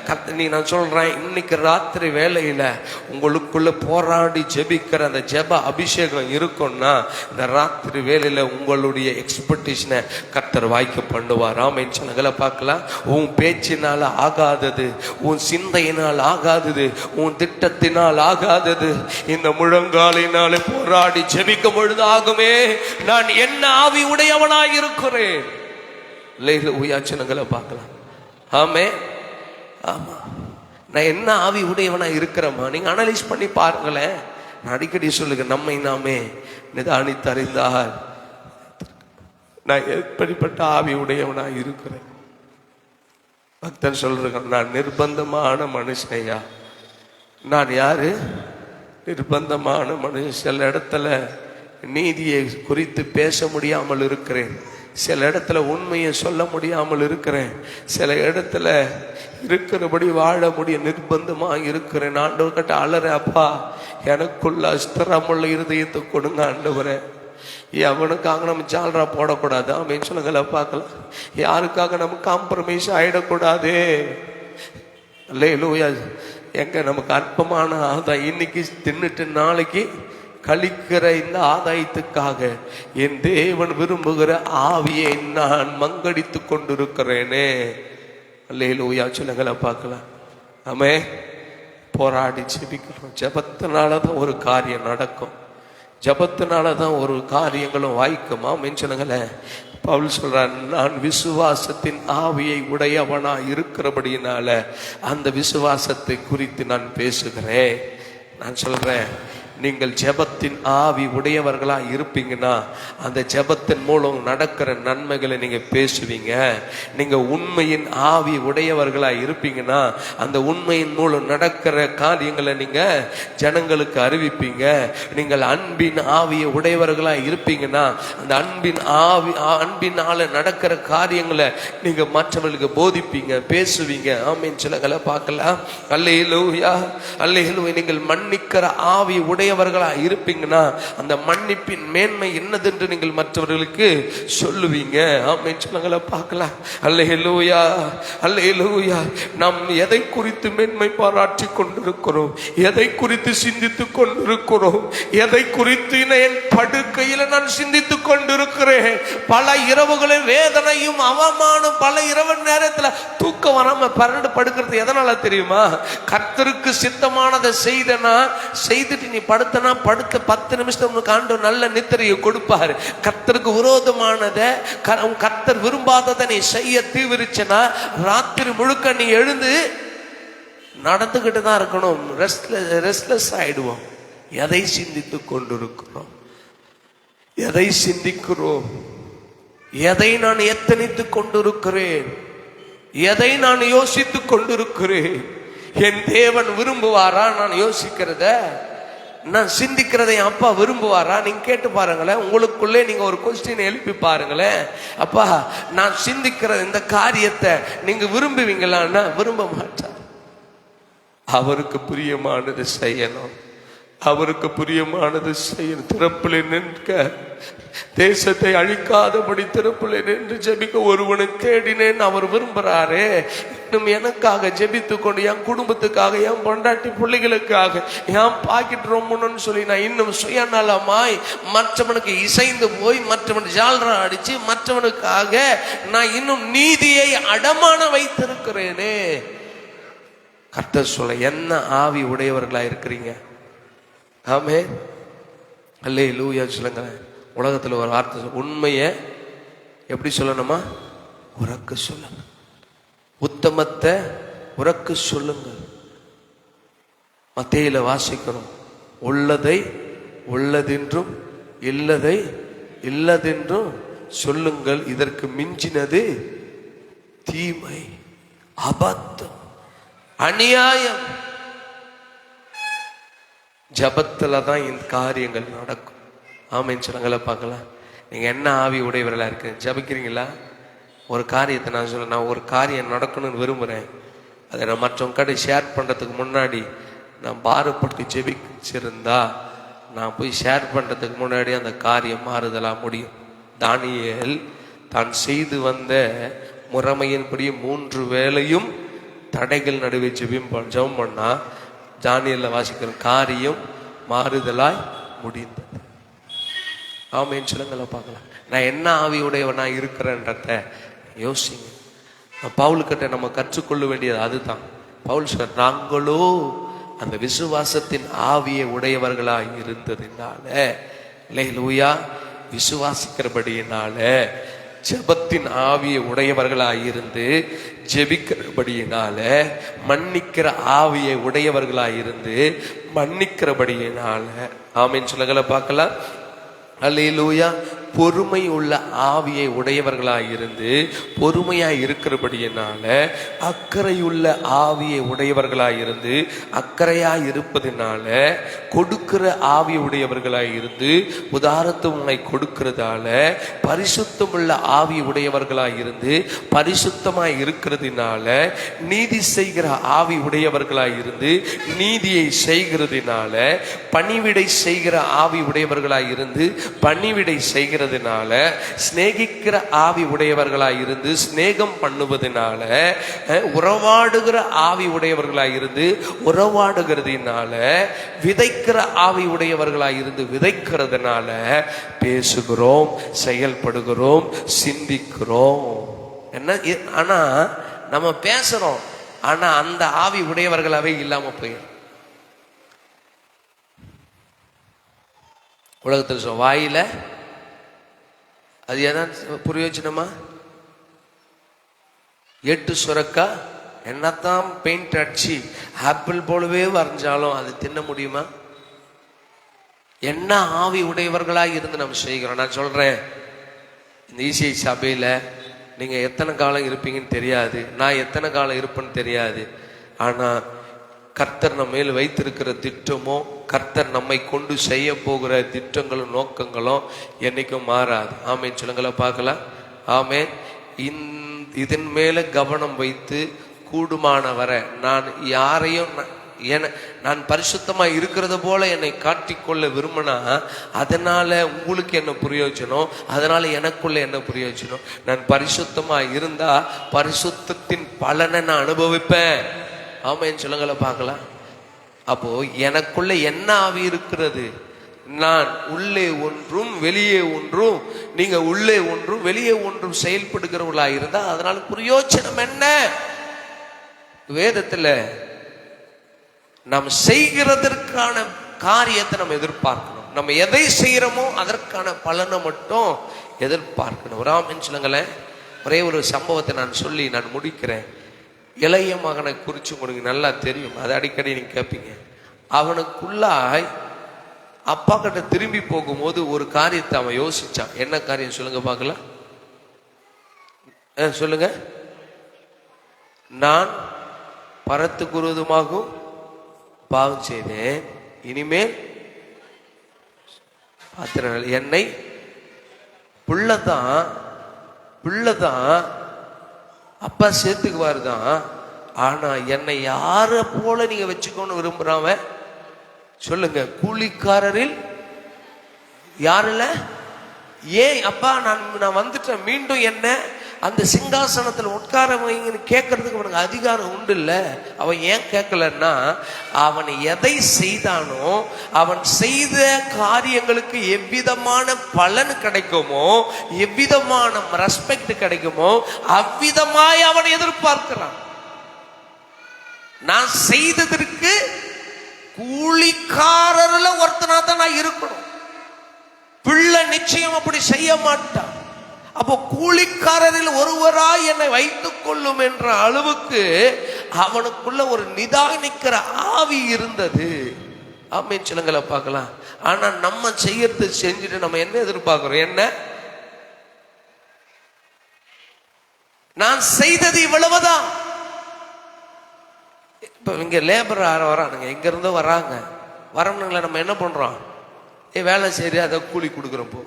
[SPEAKER 1] கர்த்தர், நீ நான் சொல்றேன், இன்னைக்கு ராத்திரி வேளையில உங்களுக்குள்ள போராடி ஜெபிக்கிற அந்த ஜெப அபிஷேகம் இருக்கும்னா இந்த ராத்திரி வேளையில உங்களுடைய எக்ஸ்பெக்டேஷனை கர்த்தர் வாய்க்க பண்ணுவார். ஆமென் சொல்லுங்கள பார்க்கலாம். உன் பேச்சினால் ஆகாதது, உன் சிந்தையினால் ஆகாதது, உன் திட்டத்தினால் ஆகாதது, இந்த முழங்காலினாலே போராடி ஜெபிக்கும் பொழுது ஆகுமே. நான் என்ன ஆவி உடையவனாய் இருக்கிறேன். உயாச்சனங்களை பார்க்கலாம். ஆமே, ஆமா, நான் என்ன ஆவி உடையவனா இருக்கிறேம்மா? நீங்க அனலைஸ் பண்ணி பாருங்களேன். நான் அடிக்கடி சொல்லுங்க, நம்மை நாமே நிதானித்து அறிந்தால் நான் எப்படிப்பட்ட ஆவி உடையவனா இருக்கிறேன். பக்தன் சொல்றாங்க, நான் நிர்பந்தமான மனுஷனையா. நான் யாரு? நிர்பந்தமான மனுஷன். சில இடத்துல நீதியை குறித்து பேச முடியாமல் இருக்கிறேன், சில இடத்துல உண்மையை சொல்ல முடியாமல் இருக்கிறேன், சில இடத்துல இருக்கிறபடி வாழ முடிய நிர்பந்தமா இருக்கிறேன். ஆண்டவர் கிட்ட அலற, அப்பா எனக்குள்ள அஸ்திரமுள்ள இருதயத்தை கொடுங்க ஆண்டவரே. அவனுக்காக நம்ம ஜால்ரா போடக்கூடாது. ஆமென் சொல்லுங்கள பார்க்கலாம். யாருக்காக நம்ம காம்ப்ரமைஸ் ஆயிடக்கூடாது. அல்லேலூயா. எங்க நமக்கு அற்பமான ஆதாயம், இன்னைக்கு தின்னுட்டு நாளைக்கு கழிக்கிற இந்த ஆதாயத்துக்காக என் தேவன் விரும்புகிற ஆவியை நான் மங்கடித்து கொண்டிருக்கிறேனே. அல்லேலூயா சொல்லுங்கள பார்க்கலாம். ஆமே, போராடி ஜெபிக்கிறோம். ஜெபத்தினாலதான் ஒரு காரியம் நடக்கும், ஜெபத்தினாலதான் ஒரு காரியங்களும் வாய்க்கும். ஆமென் சொல்லுங்களேன். பவுல் சொல்றான், நான் விசுவாசத்தின் ஆவியை உடையவனா இருக்கிறபடினால அந்த விசுவாசத்தை குறித்து நான் பேசுகிறேன். நான் சொல்றேன், நீங்கள் ஜெபத்தின் ஆவி உடையவர்களா இருப்பீங்கன்னா அந்த ஜெபத்தின் மூலம் நடக்கிற நன்மைகளை நீங்க பேசுவீங்க. நீங்க உண்மையின் ஆவி உடையவர்களா இருப்பீங்கன்னா அந்த உண்மையின் மூலம் நடக்கிற காரியங்களை நீங்க ஜனங்களுக்கு அறிவிப்பீங்க. நீங்கள் அன்பின் ஆவியை உடையவர்களா இருப்பீங்கன்னா அந்த அன்பினால நடக்கிற காரியங்களை நீங்க மற்றவர்களுக்கு போதிப்பீங்க, பேசுவீங்க. ஆமென் சொல்லுங்கள பார்க்கலாம். அல்லேலூயா, அல்லேலூயா. நீங்கள் மன்னிக்கிற ஆவி உடைய உடையவர்களா இருப்பீங்கன்னா அந்த மன்னிப்பின் மேன்மை என்னதென்று நீங்கள் மற்றவர்களுக்கு சொல்லுவீங்க. ஆமென் சொல்லுங்கள பார்க்கலாம். அல்லேலூயா, அல்லேலூயா. நாம் எதை குறித்து மேன்மை பாராட்டி கொண்டிருக்கிறோம்? எதை குறித்து சிந்தித்துக் கொண்டிருக்கிறோம்? எதை குறித்து என் படுக்கையில நான் சிந்தித்துக் கொண்டிருக்கிறேன்? பல இரவுகளில் வேதனையும் அவமானம், பல இரவு நேரத்தில் தூக்கம் வராம பரண்டு படுக்கிறது எதனால தெரியுமா? கர்த்தருக்கு சித்தமானதை செய்துட்டு நீ படுத்தனா படுத்த 10 நிமிஷம் ஆண்டவர் நல்ல நித்திரையை கொடுப்பாரு. கர்த்தருக்கு விரோதமானதை, கர்த்தர் விரும்பாததை நீ செய்ய தீவிரிச்சனா ராத்திரி முழுக்க நீ எழுந்து நடந்துகிட்டு தான் இருக்கணும். ரெஸ்ட்லெஸ் ஆயிடுவோம். எதை சிந்தித்துக் கொண்டிருக்கிறோம்? எதை சிந்திக்கிறோம்? எதை நான் எத்தனித்துக் கொண்டிருக்கிறேன்? எதை நான் யோசித்துக் கொண்டிருக்கிறேன்? என் தேவன் விரும்புவாரா நான் யோசிக்கிறத, நான் சிந்திக்கிறதை என் அப்பா விரும்புவாரா? நீங்க கேட்டு பாருங்களேன். உங்களுக்குள்ளே நீங்க ஒரு கொஸ்டின் எழுப்பி பாருங்களேன். அப்பா, நான் சிந்திக்கிற இந்த காரியத்தை நீங்க விரும்புவீங்களான்னா விரும்ப மாட்டார். அவருக்கு பிரியமானது செய்யணும். அவருக்கு பிரியமானது செய்யணும். திறப்பில் நிற்க, தேசத்தை அழிக்காதபடி திறப்பில் நின்று ஜெபிக்க ஒருவனை தேடினேன் அவர் விரும்புறாரு. இன்னும் எனக்காக ஜெபித்து கொண்டு, என் குடும்பத்துக்காக, என் பொண்டாட்டி பிள்ளைகளுக்காக, என் பாக்கெட் ரொம்பணும்னு சொல்லி நான் இன்னும் சுயநலமாய் மற்றவனுக்கு இசைந்து போய் மற்றவன் ஜால்ரா அடிச்சு மற்றவனுக்காக நான் இன்னும் நீதியை அடமான வைத்திருக்கிறேனே. கர்த்தர் சொல்ல, என்ன ஆவி உடையவர்களா இருக்கிறீங்க? ஆமே, அல்லேலூயா சொல்லுங்க. உலகத்தில் ஒரு வார்த்தை, உண்மையை எப்படி சொல்லணுமா? உறக்க சொல்லுங்க. உத்தமத்தை உறக்க சொல்லுங்க. மத்தேயில வாசிக்கிறோம், உள்ளதை உள்ளதென்றும் இல்லதை இல்லதென்றும் சொல்லுங்கள், இதற்கு மிஞ்சினது தீமை, அபத்தம், அநியாயம். ஜபத்துல தான் இந்த காரியங்கள் நடக்கும். ஆமென் சொல்லுங்கள பார்க்கலாம். நீங்க என்ன ஆவி உடையவர்களா இருக்கு? ஜபிக்கிறீங்களா? ஒரு காரியத்தை நான் சொல்ல, நான் ஒரு காரியம் நடக்கணும்னு விரும்புகிறேன். அதை நான் மற்றவங்க ஷேர் பண்ணுறதுக்கு முன்னாடி நான் பாரப்பட்டு ஜெபிச்சிருந்தா நான் போய் ஷேர் பண்ணுறதுக்கு முன்னாடி அந்த காரியம் மாறுதலாக முடியும். தானியேல் தான் செய்து வந்த முறைமையின்படி 3 வேளையும் தடைகள் நடுவே ஜெபம் பண்ணா தானியேல்ல வாசிக்கிற காரியம் மாறுதலாய் முடிந்தது. ஆமென் சொல்லுங்கள பார்க்கலாம். நான் என்ன ஆவியுடையவனா இருக்கிறேன்றத யோசிங்க. பவுலுக்கிட்ட நம்ம கற்றுக்கொள்ள வேண்டியது அதுதான். பவுல் சொல்ற, நாங்களோ அந்த விசுவாசத்தின் ஆவியை உடையவர்களாய் இருந்ததினால, அல்லேலூயா, விசுவாசிக்கிறபடியினால, ஜெபத்தின் ஆவியை உடையவர்களாய் இருந்து ஜெபிக்கிறபடியினால, மன்னிக்கிற ஆவியை உடையவர்களாய் இருந்து மன்னிக்கிறபடியினால, ஆமென் சொல்லுங்கள பார்க்கலாம். அல்லேலூயா. பொறுமை உள்ள ஆவியை உடையவர்களாய் இருந்து பொறுமையாய் இருக்கிறபடியினால, அக்கறையுள்ள ஆவியை உடையவர்களாய் இருந்து அக்கறையாய் இருப்பதினால, கொடுக்கிற ஆவி உடையவர்களாய் இருந்து உதாரத்துவங்களை கொடுக்கிறதால, பரிசுத்தமுள்ள ஆவி உடையவர்களாய் இருந்து பரிசுத்தமாய் இருக்கிறதுனால, நீதி செய்கிற ஆவி உடையவர்களாய் இருந்து நீதியை செய்கிறதுனால, பணிவிடை செய்கிற ஆவி உடையவர்களாய் இருந்து பணிவிடை செய்கிற, சிநேகிக்கிற ஆவி உடையவர்களாய் இருந்து சிநேகம் பண்ணுவதனால, உறவாடுகிற ஆவி உடையவர்களாய் இருந்து உறவாடுகிறதுனால, விதைக்கிற ஆவி உடையவர்களாய் இருந்து விதைக்கிறதுனால பேசுகிறோம், செயல்படுகிறோம், சிந்திக்கிறோம். என்ன? ஆனா நம்ம பேசுறோம், ஆனா அந்த ஆவி உடையவர்களாவே இல்லாம போயிடும். உலகத்தில் சொல்ல, வாயில அது என்ன பிரயோஜனமா? 8 சுரக்கா என்னத்தான் பெயிண்ட் அடிச்சு ஆப்பிள் போலவே வரைஞ்சாலும் அது தின்ன முடியுமா? என்ன ஆவி உடையவர்களாக இருந்து நம்ம செய்கிறோம். நான் சொல்றேன், இந்த ஈசிஐ சபையில நீங்க எத்தனை காலம் இருப்பீங்கன்னு தெரியாது, நான் எத்தனை காலம் இருப்பேன்னு தெரியாது. ஆனா கர்த்தர் நம்ம மேல் வைத்திருக்கிற திட்டமோ, கர்த்தர் நம்மை கொண்டு செய்ய போகிற திட்டங்களும் நோக்கங்களும் என்னைக்கும் மாறாது. ஆமென் சொல்லுங்கள பார்க்கலாம். ஆமென். இதன் மேல கவனம் வைத்து கூடுமான வரை நான் யாரையும் நான் பரிசுத்தமாக இருக்கிறது போல என்னை காட்டிக்கொள்ள விரும்பினா அதனால உங்களுக்கு என்ன பிரயோஜனம்? அதனால எனக்குள்ள என்ன பிரயோஜனம்? நான் பரிசுத்தமாக இருந்தா பரிசுத்தத்தின் பலனை நான் அனுபவிப்பேன். ஆமாம் சொல்லுங்கள பார்க்கலாம். அப்போ எனக்குள்ள என்ன ஆவி இருக்கிறது? நான் உள்ளே ஒன்றும் வெளியே ஒன்றும், நீங்க உள்ளே ஒன்றும் வெளியே ஒன்றும் செயல்படுகிறவர்களா இருந்தா அதனால பிரயோஜனம் என்ன? வேதத்துல நாம் செய்கிறதற்கான காரியத்தை நம்ம எதிர்பார்க்கணும். நம்ம எதை செய்யறோமோ அதற்கான பலனை மட்டும் எதிர்பார்க்கணும். ராமன் சொல்லுங்களேன். ஒரே ஒரு சம்பவத்தை நான் சொல்லி நான் முடிக்கிறேன். இளைய மகனை குறித்து உங்களுக்கு நல்லா தெரியும், அது அடிக்கடி நீங்க கேட்பீங்க. அவனுக்குள்ளாய் அப்பா கிட்ட திரும்பி போகும்போது ஒரு காரியத்தை அவன் யோசிச்சான். என்ன காரியம் சொல்லுங்க பார்க்கலாம். சொல்லுங்க. நான் பரத்துக்கு விரோதமாகவும் பாவம் செய்தேன், இனிமேல் என்னை பிள்ளைதான் அப்பா சேர்த்துக்குவாரு தான், ஆனா என்னை யார போல நீங்க வச்சுக்கோன்னு விரும்புறாவ சொல்லுங்க. கூலிக்காரரில் யாருல? ஏன் அப்பா நான் வந்துட்டேன், மீண்டும் என்ன அந்த சிங்காசனத்தில் உட்கார வைங்கன்னு கேட்கறதுக்கு அவனுக்கு அதிகாரம் உண்டு இல்ல. அவன் ஏன் கேட்கலன்னா, அவன் எதை செய்தானோ அவன் செய்த காரியங்களுக்கு எவ்விதமான பலன் கிடைக்குமோ, எவ்விதமான ரெஸ்பெக்ட் கிடைக்குமோ அவ்விதமாய் அவன் எதிர்பார்க்கிறான். நான் செய்ததற்கு கூலிக்காரர்ல ஒருத்தனா தான் நான் இருக்கணும். பிள்ளை நிச்சயம் அப்படி செய்ய மாட்டான். அப்போ கூலிக்காரரில் ஒருவராய் என்னை வைத்துக் கொள்ளும் என்ற அளவுக்கு அவனுக்குள்ள ஒரு நிதானிக்கிற ஆவி இருந்தது. ஆமென் சொல்லுங்கள பார்க்கலாம். ஆனா நம்ம செய்யறது செஞ்சுட்டு நம்ம என்ன எதிர்பார்க்கிறோம்? என்ன? நான் செய்தது இவ்வளவுதான். இப்ப இங்க லேபர் வரானுங்க, இங்க இருந்து வராங்க, வரவனுங்களை நம்ம என்ன பண்றோம்? வேலை செய்ய அதை கூலி கொடுக்குறப்போ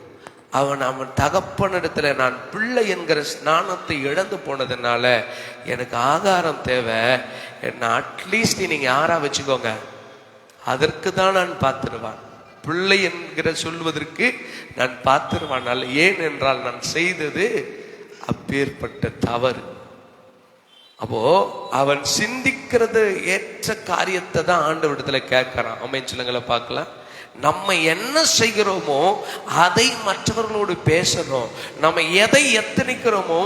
[SPEAKER 1] அவன் தகப்பனிடத்துல நான் பிள்ளை என்கிற ஸ்நானத்தை இழந்து போனதுனால எனக்கு ஆகாரம் தேவை, என்ன அட்லீஸ்ட் நீங்க யாரா வச்சுக்கோங்க, அதற்கு தான் நான் பார்த்துருவான். பிள்ளை என்கிற சொல்வதற்கு நான் பார்த்துருவான். ஏன் என்றால் நான் செய்தது அப்பேற்பட்ட தவறு. அப்போ அவன் சிந்திக்கிறது ஏற்ற காரியத்தை தான் ஆண்டவரிடத்துல கேட்கறான். ஆமென் சொல்லுங்கள பார்க்கலாம். நம்ம என்ன செய்கிறோமோ அதை மற்றவர்களோடு பேசணும். நம்ம எதை எத்தனிக்கிறோமோ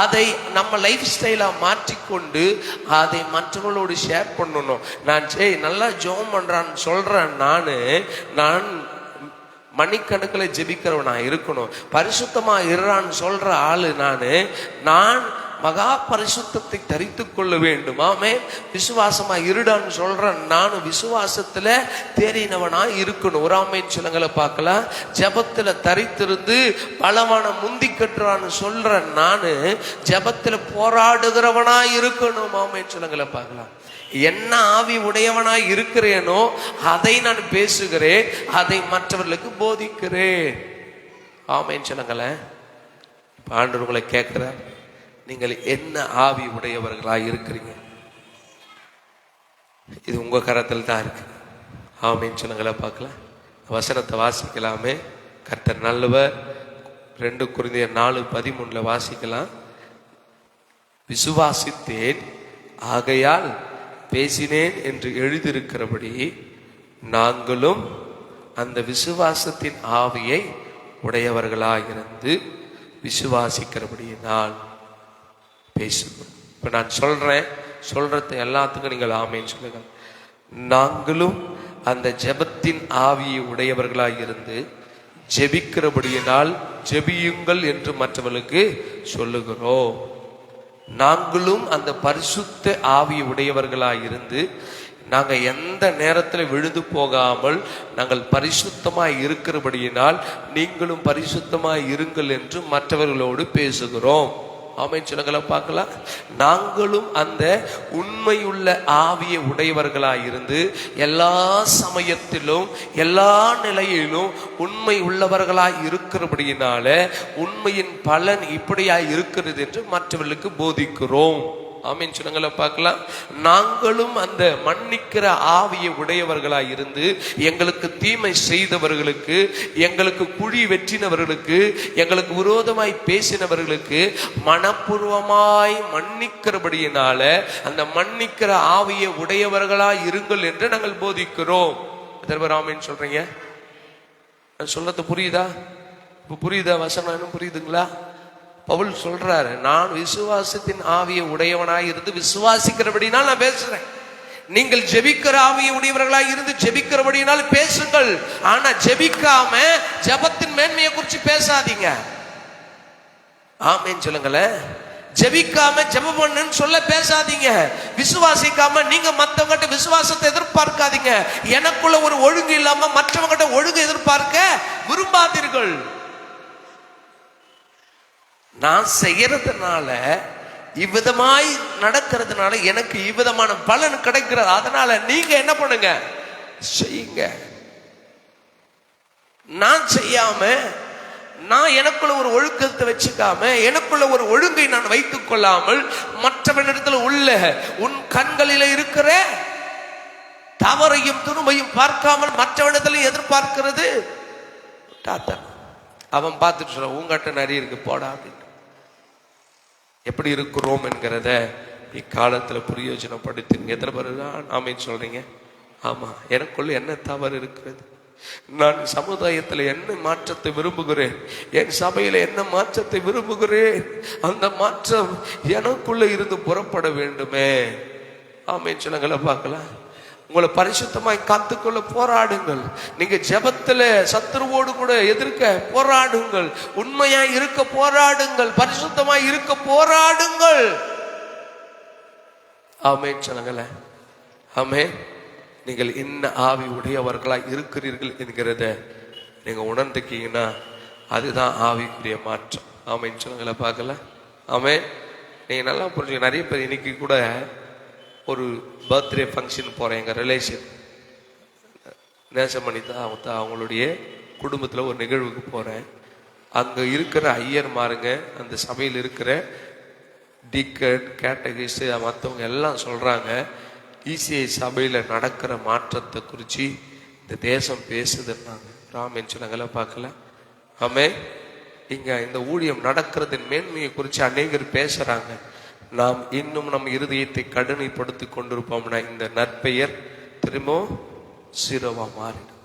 [SPEAKER 1] அதை நம்ம லைஃப் ஸ்டைலா மாற்றிக்கொண்டு அதை மற்றவர்களோடு ஷேர் பண்ணணும். நான் நல்லா ஜெபம் பண்றான்னு சொல்றேன், நான் மணிக்கணக்கில் ஜெபிக்கிறவனா இருக்கணும். பரிசுத்தமா இருறான்னு சொல்ற ஆளு நான் மகா பரிசுத்தத்தை தரித்துக் கொள்ள வேண்டும். ஆமென். விசுவாசமா இருடான்னு சொல்றேன், நானும் விசுவாசத்துல தேறினவனா இருக்கணும். ஒரு ஆமென் சொல்லுங்கள பார்க்கலாம். ஜெபத்துல தரித்திருந்து பலவான முந்தி கட்டுறான்னு சொல்றேன், ஜெபத்துல போராடுகிறவனா இருக்கணும். ஆமென் சொல்லுங்கள பார்க்கலாம். என்ன ஆவி உடையவனாய் இருக்கிறேனோ அதை நான் பேசுகிறேன், அதை மற்றவர்களுக்கு போதிக்கிறேன். ஆமென் சொல்லுங்களேன். ஆண்டவர் உங்களை கேட்கிறார், நீங்கள் என்ன ஆவி உடையவர்களாய் இருக்கிறீங்க? இது உங்க கரத்தில் தான் இருக்கு. ஆமென் சொல்லுங்களேன் பார்க்கலாம். வசனத்தை வாசிக்கலாமே. கர்த்தர் நல்லவர். 2 கொரிந்தியர் 4:13 வாசிக்கலாம். விசுவாசித்தேன் ஆகையால் பேசினேன் என்று எழுதியிருக்கிறபடி நாங்களும் அந்த விசுவாசத்தின் ஆவியை உடையவர்களாயிருந்து விசுவாசிக்கிறபடியினால் பேசுகிறோம். இப்ப நான் சொல்றது எல்லாத்துக்கும் நீங்கள் ஆமென் சொல்லுங்க. நாங்களும் அந்த ஜெபத்தின் ஆவியை உடையவர்களாய் இருந்து ஜெபிக்கிறபடியினால் ஜெபியுங்கள் என்று மற்றவர்களுக்கு சொல்லுகிறோம். நாங்களும் அந்த பரிசுத்த ஆவியை உடையவர்களாய் இருந்து நாங்க எந்த நேரத்தில் விழுந்து போகாமல் நாங்கள் பரிசுத்தமாய் இருக்கிறபடியினால் நீங்களும் பரிசுத்தமாய் இருங்கள் என்று மற்றவர்களோடு பேசுகிறோம். ஆமென் சொல்லுங்கள பார்க்கலாம். நாங்களும் அந்த உண்மையுள்ள ஆவியை உடையவர்களாய் இருந்து எல்லா சமயத்திலும் எல்லா நிலையிலும் உண்மை உள்ளவர்களாய் இருக்கிறபடியினால உண்மையின் பலன் இப்படியாய் இருக்கிறது என்று மற்றவர்களுக்கு போதிக்கிறோம். ஆமீன் சொல்லுங்கள பார்க்கலாம். நாங்களும் அந்த மன்னிக்கிற ஆவியை உடையவர்களாய் இருந்து எங்களுக்கு தீமை செய்தவர்களுக்கு, எங்களுக்கு குழி வெற்றினவர்களுக்கு, எங்களுக்கு விரோதமாய் பேசினவர்களுக்கு மனப்பூர்வமாய் மன்னிக்கிறபடியினால அந்த மன்னிக்கிற ஆவியை உடையவர்களாய் இருங்கள் என்று நாங்கள் போதிக்கிறோம். ஆமீன் சொல்றீங்க? சொல்றது புரியுதா? இப்ப புரியுதா? வசனம் புரியுதுங்களா? பவுல் சொல்றாரு, நான் விசுவாசத்தின் ஆவியை உடையவனாய் இருந்து விசுவாசிக்கிறபடினால் நான் பேசுறேன். நீங்கள் ஜெபிக்கிற ஆவியை உடையவர்களாய் இருந்து ஜெபிக்கிறபடினால் பேசுங்கள். ஆனா ஜெபிக்காம ஜெபத்தின் மேன்மையை குறித்து பேசாதீங்க. ஆமீன் சொல்லுங்களேன். ஜெபிக்காம ஜெபம் பண்ணுன்னு சொல்ல பேசாதீங்க. விசுவாசிக்காம நீங்க மற்றவங்கிட்ட விசுவாசத்தை எதிர்பார்க்காதீங்க. எனக்குள்ள ஒரு ஒழுங்கு இல்லாம மற்றவங்கிட்ட ஒழுங்கு எதிர்பார்க்க விரும்பாதீர்கள். நான் செய்யறதுனால இவ்விதமாய் நடக்கிறதுனால எனக்கு இவ்விதமான பலன் கிடைக்கிறது. அதனால நீங்க என்ன பண்ணுங்க? செய்யுங்க. நான் செய்யாம, நான் எனக்குள்ள ஒரு ஒழுக்கத்தை வச்சுக்காம, எனக்குள்ள ஒரு ஒழுங்கை நான் வைத்துக் கொள்ளாமல் மற்றவனிடத்துல உள்ள உன் கண்களில இருக்கிற தவறையும் துணுமையும் பார்க்காமல் மற்றவனிடத்துல எதிர்பார்க்கிறது அவன் பார்த்துட்டு சொல்ல உங்ககிட்ட நிறைய இருக்கு போடா அப்படின்னு. எப்படி இருக்கிறோம் என்கிறத இக்காலத்துல பிரயோஜனப்படுத்துங்க. எத்தனை பேர் ஆமீன் சொல்றீங்க? ஆமா, எனக்குள்ள என்ன தவறு இருக்கிறது? நான் சமுதாயத்தில் என்ன மாற்றத்தை விரும்புகிறேன், என் சபையில என்ன மாற்றத்தை விரும்புகிறேன், அந்த மாற்றம் எனக்குள்ள இருந்து புறப்பட வேண்டுமே. ஆமீன் சொல்லுங்கள பார்க்கலாம். உங்களை பரிசுத்தமாய் காத்துக்கொள்ள போராடுங்கள். நீங்க ஜெபத்துல சத்துருவோடு கூட எதிர்க்க போராடுங்கள். உண்மையாய் இருக்க போராடுங்கள். பரிசுத்தமாய் இருக்க போராடுங்கள். ஆமேன் சொல்லுங்கள. ஆமே. நீங்கள் இன்ன ஆவி உடையவர்களாய் இருக்கிறீர்கள் என்கிறத நீங்க உணர்ந்துக்கீங்கன்னா அதுதான் ஆவிக்குரிய மாற்றம். ஆமேன் சொல்லுங்கள பார்க்கலாம். ஆமே. நீங்க நல்லா புரிஞ்சுக்க. நிறைய பேர் இன்னைக்கு கூட ஒரு பர்த்டே ஃபங்க்ஷன் போகிறேன். எங்கள் ரிலேஷன் நேசமணி தான் அவங்களுடைய குடும்பத்தில் ஒரு நிகழ்வுக்கு போகிறேன். அங்கே இருக்கிற ஐயர்மாருங்க, அந்த சபையில் இருக்கிற டீக்கன் கேட்டகிஸ்ட் மற்றவங்க எல்லாம் சொல்கிறாங்க, இசிஐ சபையில் நடக்கிற மாற்றத்தை குறித்து இந்த தேசம் பேசுதுன்னாங்க. ராமன் சொன்னாங்கள பார்க்கல. ஆமே. இங்கே இந்த ஊழியம் நடக்கிறதின் மேன்மையை குறித்து அநேகர் பேசுகிறாங்க. நாம் இன்னும் நம் இருதயத்தை கடுமைப்படுத்தி கொண்டிருப்போம்னா இந்த நற்பெயர் திரும்ப சீரோவா மாறிடும்.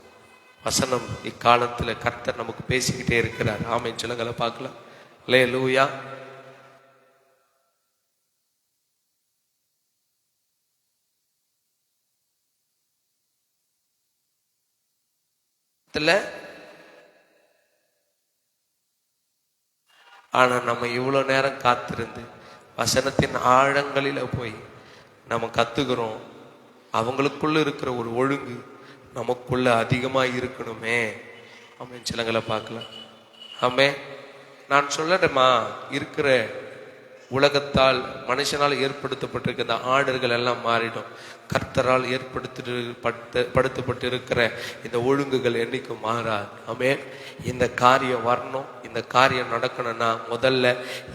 [SPEAKER 1] வசனம் இக்காலத்துல கர்த்தர் நமக்கு பேசிக்கிட்டே இருக்கிறார். ஆமென் சொல்லுங்கள பார்க்கலாம். அல்லேலூயா. ஆனா நம்ம இவ்வளவு நேரம் காத்திருந்து வசனத்தின் ஆழங்களில போய் நம்ம கத்துக்கிறோம். அவங்களுக்குள்ள இருக்கிற ஒரு ஒழுங்கு நமக்குள்ள அதிகமா இருக்கணுமே. ஆமென் சிலங்களை பார்க்கலாம். ஆமே. நான் சொல்லட்டுமா, இருக்கிற உலகத்தால் மனுஷனால் ஏற்படுத்தப்பட்டிருக்க இந்த ஆர்டர்கள் எல்லாம் மாறிடும். கர்த்தரால் படுத்தப்பட்டு இருக்கிற இந்த ஒழுங்குகள் என்னைக்கும் மாறாது. ஆமே. இந்த காரியம் வரணும், இந்த காரியம் நடக்கணும்னா முதல்ல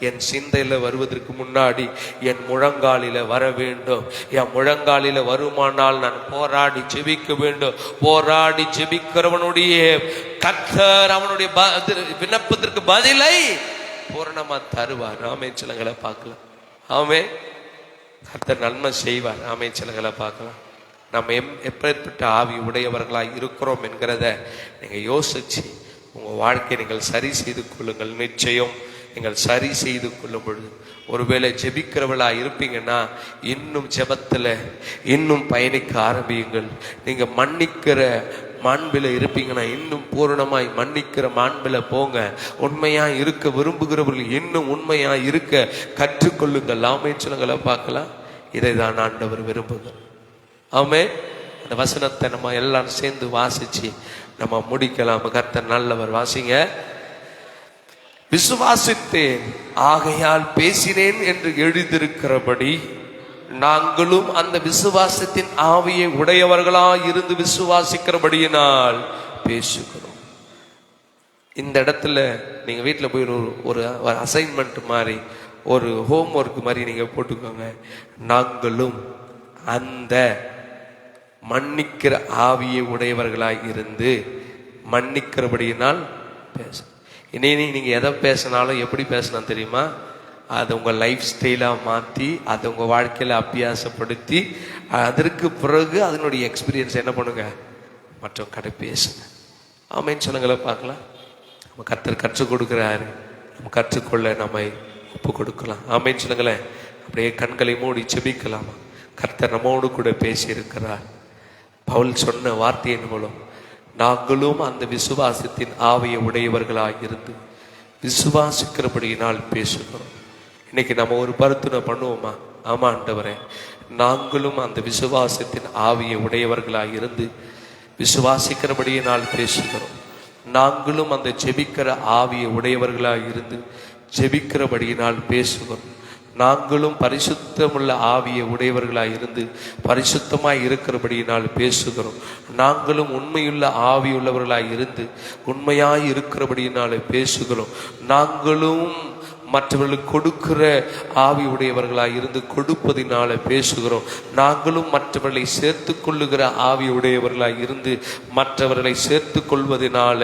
[SPEAKER 1] என் சிந்தையில வருவதற்கு முன்னாடி என் முழங்காலில வர வேண்டும். என் முழங்காலில வருமானால் நான் போராடி ஜெபிக்க வேண்டும். போராடி ஜெபிக்கிறவனுடைய கர்த்தர் அவனுடைய விண்ணப்பத்திற்கு பதிலை பூரணமா தருவார். ஆமென் சிலங்களை பார்க்கலாம். ஆமே. கர்த்தர் நன்மை செய்வார். ஆமென் சிலங்களை பார்க்கலாம். நம்ம எப்பேற்பட்ட ஆவி உடையவர்களாய் இருக்கிறோம் என்கிறத நீங்க யோசிச்சு உங்க வாழ்க்கையை நீங்கள் சரி செய்து கொள்ளுங்கள். நிச்சயம் நீங்கள் சரி செய்து கொள்ளும் பொழுது ஒருவேளை ஜெபிக்கிறவளா இருப்பீங்கன்னா இன்னும் ஜெபத்துல இன்னும் பயணிக்க ஆரம்பியுங்கள். நீங்க மன்னிக்கிற மாண்பில இருப்பீங்கன்னா இன்னும் பூரணமாய் மன்னிக்கிற மாண்பில போங்க. உண்மையா இருக்க விரும்புகிறவர்கள் இன்னும் உண்மையா இருக்க கற்றுக்கொள்ளுங்கள். ஆமென் சொல்லுங்கள பார்க்கலாம். இதை தான் ஆண்டவர் விரும்புகிறார். ஆமே. அந்த வசனத்தை நம்ம எல்லாரும் சேர்ந்து வாசிச்சு நம்ம முடிக்கலாம். கர்த்தர் நல்லவர். வாசிங்க. விசுவாசித்தேன் ஆகையால் பேசினேன் என்று எழுதியிருக்கிறபடி நாங்களும் அந்த விசுவாசத்தின் ஆவியை உடையவர்களாய் இருந்து விசுவாசிக்கிறபடியினால் பேசுகிறோம். இந்த இடத்துல நீங்க வீட்டில் போய் ஒரு அசைன்மெண்ட் மாதிரி ஒரு ஹோம் ஒர்க் மாதிரி நீங்க போட்டுக்கோங்க. நாங்களும் அந்த மன்னிக்கிற ஆவியை உடையவர்களாய் இருந்து மன்னிக்கிறபடியினால் பேச. இனி நீங்க எதை பேசினாலும் எப்படி பேசணும் தெரியுமா? அதை உங்கள் லைஃப் ஸ்டைலாக மாற்றி அதை உங்கள் வாழ்க்கையில் அபியாசப்படுத்தி அதற்கு பிறகு அதனுடைய எக்ஸ்பீரியன்ஸ் என்ன பண்ணுங்க, மற்றும் கடை பேசுங்க. ஆமைன்னு சொல்லுங்களேன் பார்க்கலாம். நம்ம கர்த்தர் கற்றுக் கொடுக்குறாரு, நம்ம கற்றுக்கொள்ள நம்மை ஒப்பு கொடுக்கலாம். ஆமைன்னு சொல்லுங்களேன். அப்படியே கண்களை மூடி செபிக்கலாமா? கர்த்தர் நம்மோடு கூட பேசியிருக்கிறார். பவுல் சொன்ன வார்த்தையின் மூலம் நாங்களும் அந்த விசுவாசத்தின் ஆவியை உடையவர்களாக இருந்து விசுவாசிக்கிறபடியினால் பேசுகிறோம். இன்னைக்கு நம்ம ஒரு பரிந்துரை பண்ணுவோமா? ஆமா ஆண்டவரே, நாங்களும் அந்த விசுவாசத்தின் ஆவியை உடையவர்களாக இருந்து விசுவாசிக்கிறபடியினால் பேசுகிறோம். நாங்களும் அந்த ஜெபிக்கிற ஆவியை உடையவர்களாக இருந்து ஜெபிக்கிறபடியினால் பேசுகிறோம். நாங்களும் பரிசுத்தமுள்ள ஆவியை உடையவர்களாய் இருந்து பரிசுத்தமாய் இருக்கிறபடியினால் பேசுகிறோம். நாங்களும் உண்மையுள்ள ஆவியுள்ளவர்களாய் இருந்து உண்மையாய் இருக்கிறபடியினாலே பேசுகிறோம். நாங்களும் மற்றவர்களுக்கு கொடுக்கிற ஆவி உடையவர்களாய் இருந்து கொடுப்பதினால பேசுகிறோம். நாங்களும் மற்றவர்களை சேர்த்து கொள்ளுகிற ஆவி உடையவர்களாய் இருந்து மற்றவர்களை சேர்த்து கொள்வதனால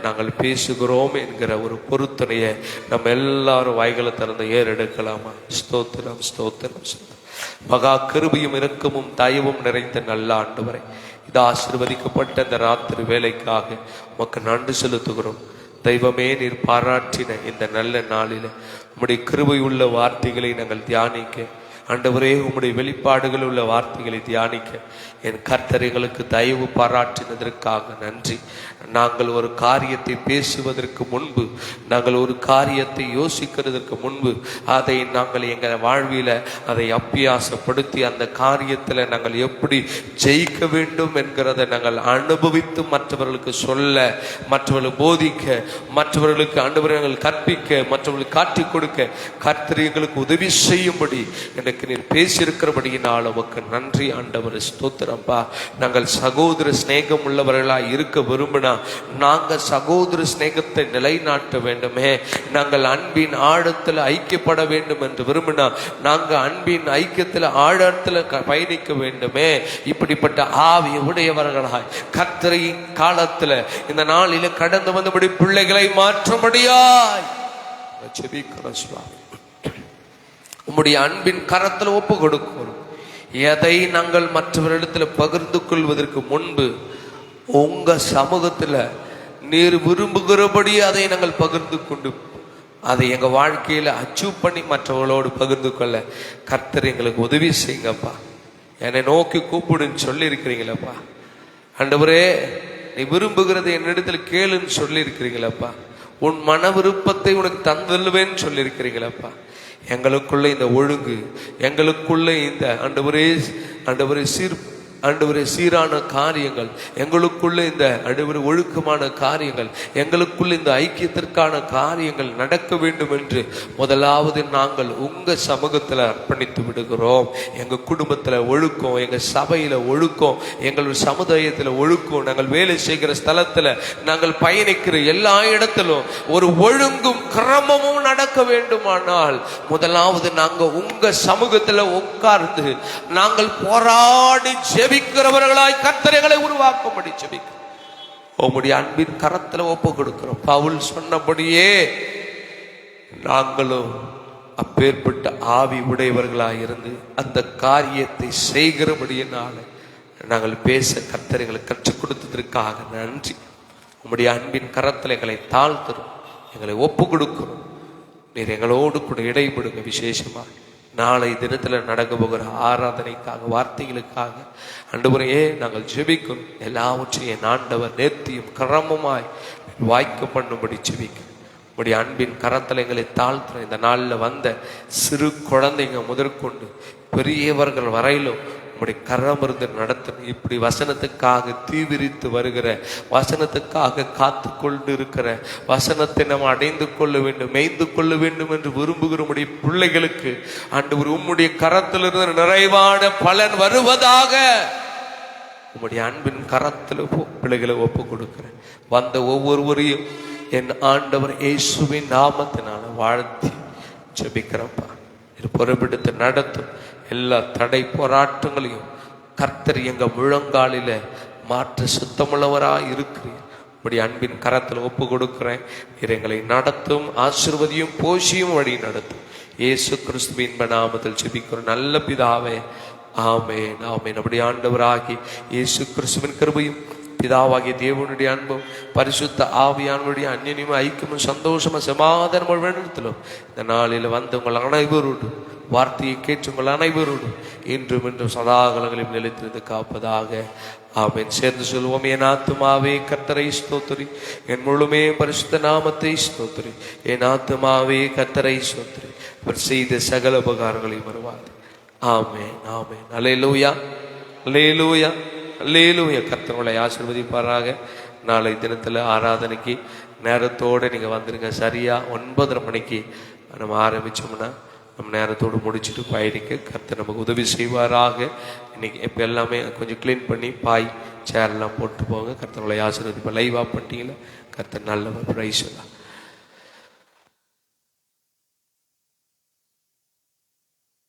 [SPEAKER 1] நாங்கள் பேசுகிறோம் என்கிற ஒரு பொருத்தனையை நம்ம எல்லாரும் வாய்களை திறந்து ஏறெடுக்கலாமா? ஸ்தோத்திரம், ஸ்தோத்திரம், ஸ்தோத்திரம். மகா கிருபையும் இரக்கமும் தயவும் நிறைந்த நல்ல ஆண்டவரே, இது ஆசீர்வதிக்கப்பட்ட இந்த ராத்திரி வேலைக்காக உமக்கு நன்றி செலுத்துகிறோம். தெய்வமே, நீர் பாராட்டின இந்த நல்ல நாளில் உம்முடைய கிருபை உள்ள வார்த்தைகளை நாங்கள் தியானிக்க, ஆண்டவரே உம்முடைய வெளிப்பாடுகள் உள்ள வார்த்தைகளை தியானிக்க என் கர்த்தர் எங்களுக்கு தயவு பாராட்டினதற்காக நன்றி. நாங்கள் ஒரு காரியத்தை பேசுவதற்கு முன்பு, நாங்கள் ஒரு காரியத்தை யோசிக்கிறதுக்கு முன்பு அதை நாங்கள் எங்கள் வாழ்வில் அதை அபியாசப்படுத்தி அந்த காரியத்தில் நாங்கள் எப்படி ஜெயிக்க வேண்டும் என்கிறதை நாங்கள் அனுபவித்து மற்றவர்களுக்கு சொல்ல, மற்றவர்களுக்கு போதிக்க, மற்றவர்களுக்கு ஆண்டவர்கள் கற்பிக்க, மற்றவர்களுக்கு காட்டிக் கொடுக்க கர்த்தர் எங்களுக்கு உதவி செய்யும்படி எனக்கு நீர் பேசியிருக்கிறபடியினால் உமக்கு நன்றி ஆண்டவர். ஸ்தோத்திரம்பா. நாங்கள் சகோதர சிநேகம் உள்ளவர்களாய் இருக்க விரும்பினா நாங்கள் சகோதர சிநேகத்தை நிலைநாட்ட வேண்டுமே. நாங்கள் அன்பின் ஆழத்தில் ஐக்கியப்பட வேண்டும் என்று விரும்பினா நாங்கள் அன்பின் ஐக்கியத்தில் ஆழத்தில் பயணிக்க வேண்டுமே. இப்படிப்பட்ட ஆவி உடையவர்களாய் கர்த்தரின் காலத்தில் இந்த நாளில கடந்து வந்தபடி பிள்ளைகளை மாற்றும்படியாய் உம்முடைய அன்பின் கரத்தில் ஒப்பு கொடுக்கிறோம். எதை நாங்கள் மற்றவரிடத்தில் பகிர்ந்து கொள்வதற்கு முன்பு உங்க சமூகத்தில் நீர் விரும்புகிறபடி அதை நாங்கள் பகிர்ந்து கொண்டு அதை எங்க வாழ்க்கையில அச்சீவ் பண்ணி மற்றவர்களோடு பகிர்ந்து கொள்ள கர்த்தர் எங்களுக்கு உதவி செய்யுங்கப்பா. என்னை நோக்கி கூப்பிடுன்னு சொல்லி இருக்கிறீங்களப்பா. ஆண்டவரே, நீ விரும்புகிறதை என்னிடத்துல கேளுன்னு சொல்லி இருக்கிறீங்களப்பா. உன் மன விருப்பத்தை உனக்கு தந்துடுவேன்னு சொல்லி இருக்கிறீங்களப்பா. எங்களுக்குள்ள இந்த ஒழுங்கு, எங்களுக்குள்ள இந்த ஆண்டவரே சீரான காரியங்கள், எங்களுக்குள்ள இந்த ஒழுக்கமான காரியங்கள், எங்களுக்குள்ள இந்த ஐக்கியத்திற்கான காரியங்கள் நடக்க வேண்டும் என்று முதலாவது நாங்கள் உங்க சமூகத்தில் அர்ப்பணித்து விடுகிறோம். எங்க குடும்பத்தில் ஒழுக்கம், எங்க சபையில ஒழுக்கம், எங்கள் சமுதாயத்தில் ஒழுக்கம், நாங்கள் வேலை செய்கிற ஸ்தலத்தில், நாங்கள் பயணிக்கிற எல்லா இடத்திலும் ஒரு ஒழுங்கும் கிரமமும் நடக்க வேண்டுமானால் முதலாவது நாங்கள் உங்க சமூகத்தில் உட்கார்ந்து நாங்கள் போராடி ஜெபிக்கிறவர்களாய் கர்த்தரைகளை உருவாக்கும்படி ஜெபிக்கிறோம். உம்முடைய அன்பின் கரத்துல ஒப்பு கொடுக்கிறோம். பவுல் சொன்னபடியே நாங்களும் அப்பேற்பட்ட ஆவி உடையவர்களாய் இருந்து அந்த காரியத்தை செய்கிறபடியினால நாங்கள் பேச கர்த்தரைகளை கற்றுக் கொடுத்ததற்காக நன்றி. உம்முடைய அன்பின் கரத்தில் எங்களை தாழ்த்துறோம், எங்களை ஒப்பு கொடுக்கிறோம். நீர் எங்களோடு கூட இடைபடுங்க. விசேஷமா நாளை தினத்தில் நடக்க போகிற ஆராதனைக்காக, வார்த்தைகளுக்காக ஆண்டவரையே நாங்கள் ஜெபிக்கிறோம். எல்லாவற்றையும் என் ஆண்டவர் நேர்த்தியும் கிரமமாய் வாய்க்க பண்ணும்படி ஜெபிக்கிறோம். உடைய அன்பின் கரத்தில் எங்களை தாழ்த்துற இந்த நாளில் வந்த சிறு குழந்தைங்க முதற்கொண்டு பெரியவர்கள் வரையிலும் உம்முடைய கரம் இருந்து நடத்தணும். இப்படி வசனத்துக்காக தீவிரித்து வருகிற, வசனத்துக்காக காத்து கொண்டு இருக்கிற, வசனத்தை நாம் அடைந்து கொள்ள வேண்டும், மேய்ந்து கொள்ள வேண்டும் என்று விரும்புகிற உம்முடைய பிள்ளைகளுக்கு ஆண்டவர் உம்முடைய கரத்திலிருந்து நிறைவான பலன் வருவதாக உம்முடைய அன்பின் கரத்தில் பிள்ளைகளை ஒப்பு கொடுக்கிறேன். வந்த ஒவ்வொருவரையும் என் ஆண்டவர் இயேசுவின் நாமத்தினால வாழ்த்தி ஜெபிக்கிறப்பா. இது பொறுப்பெடுத்து நடத்தும் எல்லா தடை போராட்டங்களையும் கர்த்தர் எங்க முழங்காலில மாற்ற சுத்தமுள்ளவராய் இருக்கிறீர். உடைய அன்பின் கரத்தில் ஒப்பு கொடுக்கிறேன். எங்களை நடத்தும், ஆசீர்வதியும், போஷியும், வழி நடத்தும். இயேசு கிறிஸ்துவின் நாமத்தில் ஜெபிக்கிறோம் நல்ல பிதாவே, ஆமென், ஆமென். நம்முடைய ஆண்டவராகி இயேசு கிறிஸ்துவின் கிருபையும் பிதாவாகிய தேவனுடைய அன்பும் பரிசுத்த ஆவியானுடைய அந்நியமும் ஐக்கியமும் சந்தோஷமும் சமாதானமும் வழிநடத்தலும் இந்த நாளில் வந்து உங்கள் அனைவரோடும் வார்த்தையை கேட்டு உங்கள் அனைவரோடும் இன்றும் இன்றும் சதாகாலங்களையும் நிலைத்திருந்து காப்பதாக. ஆமென். சேர்ந்து சொல்வோம். என் ஆத்துமாவே கர்த்தரை ஸ்தோத்திரி, என் முழுமே பரிசுத்த நாமத்தை ஸ்தோத்திரி. என் ஆத்துமாவே கர்த்தரை ஸ்தோத்திரி, அவர் செய்த சகல உபகாரங்களையும் வருவார். ஆமென், ஆமென். அல்லேலூயா, அல்லேலூயா, அல்லேலூயா. கர்த்தர் உங்களை ஆசீர்வதிப்பாராக. நாளை தினத்தில் ஆராதனைக்கு நேரத்தோடு நீங்கள் வந்துடுங்க. சரியாக 9:30 மணிக்கு நம்ம ஆரம்பித்தோம்னா நம்ம நேரத்தோடு முடிச்சுட்டு பயணிக்க கர்த்தர் நமக்கு உதவி செய்வாராக. இன்னைக்கு இப்போ எல்லாமே கொஞ்சம் க்ளீன் பண்ணி பாய் சேர்லாம் போட்டு போங்க. கர்த்தர் உங்களை ஆசீர்வதிப்பார். லைவாக பண்ணிட்டீங்களா? கர்த்தர் நல்லவர். பிரைஸ் எல்லாம்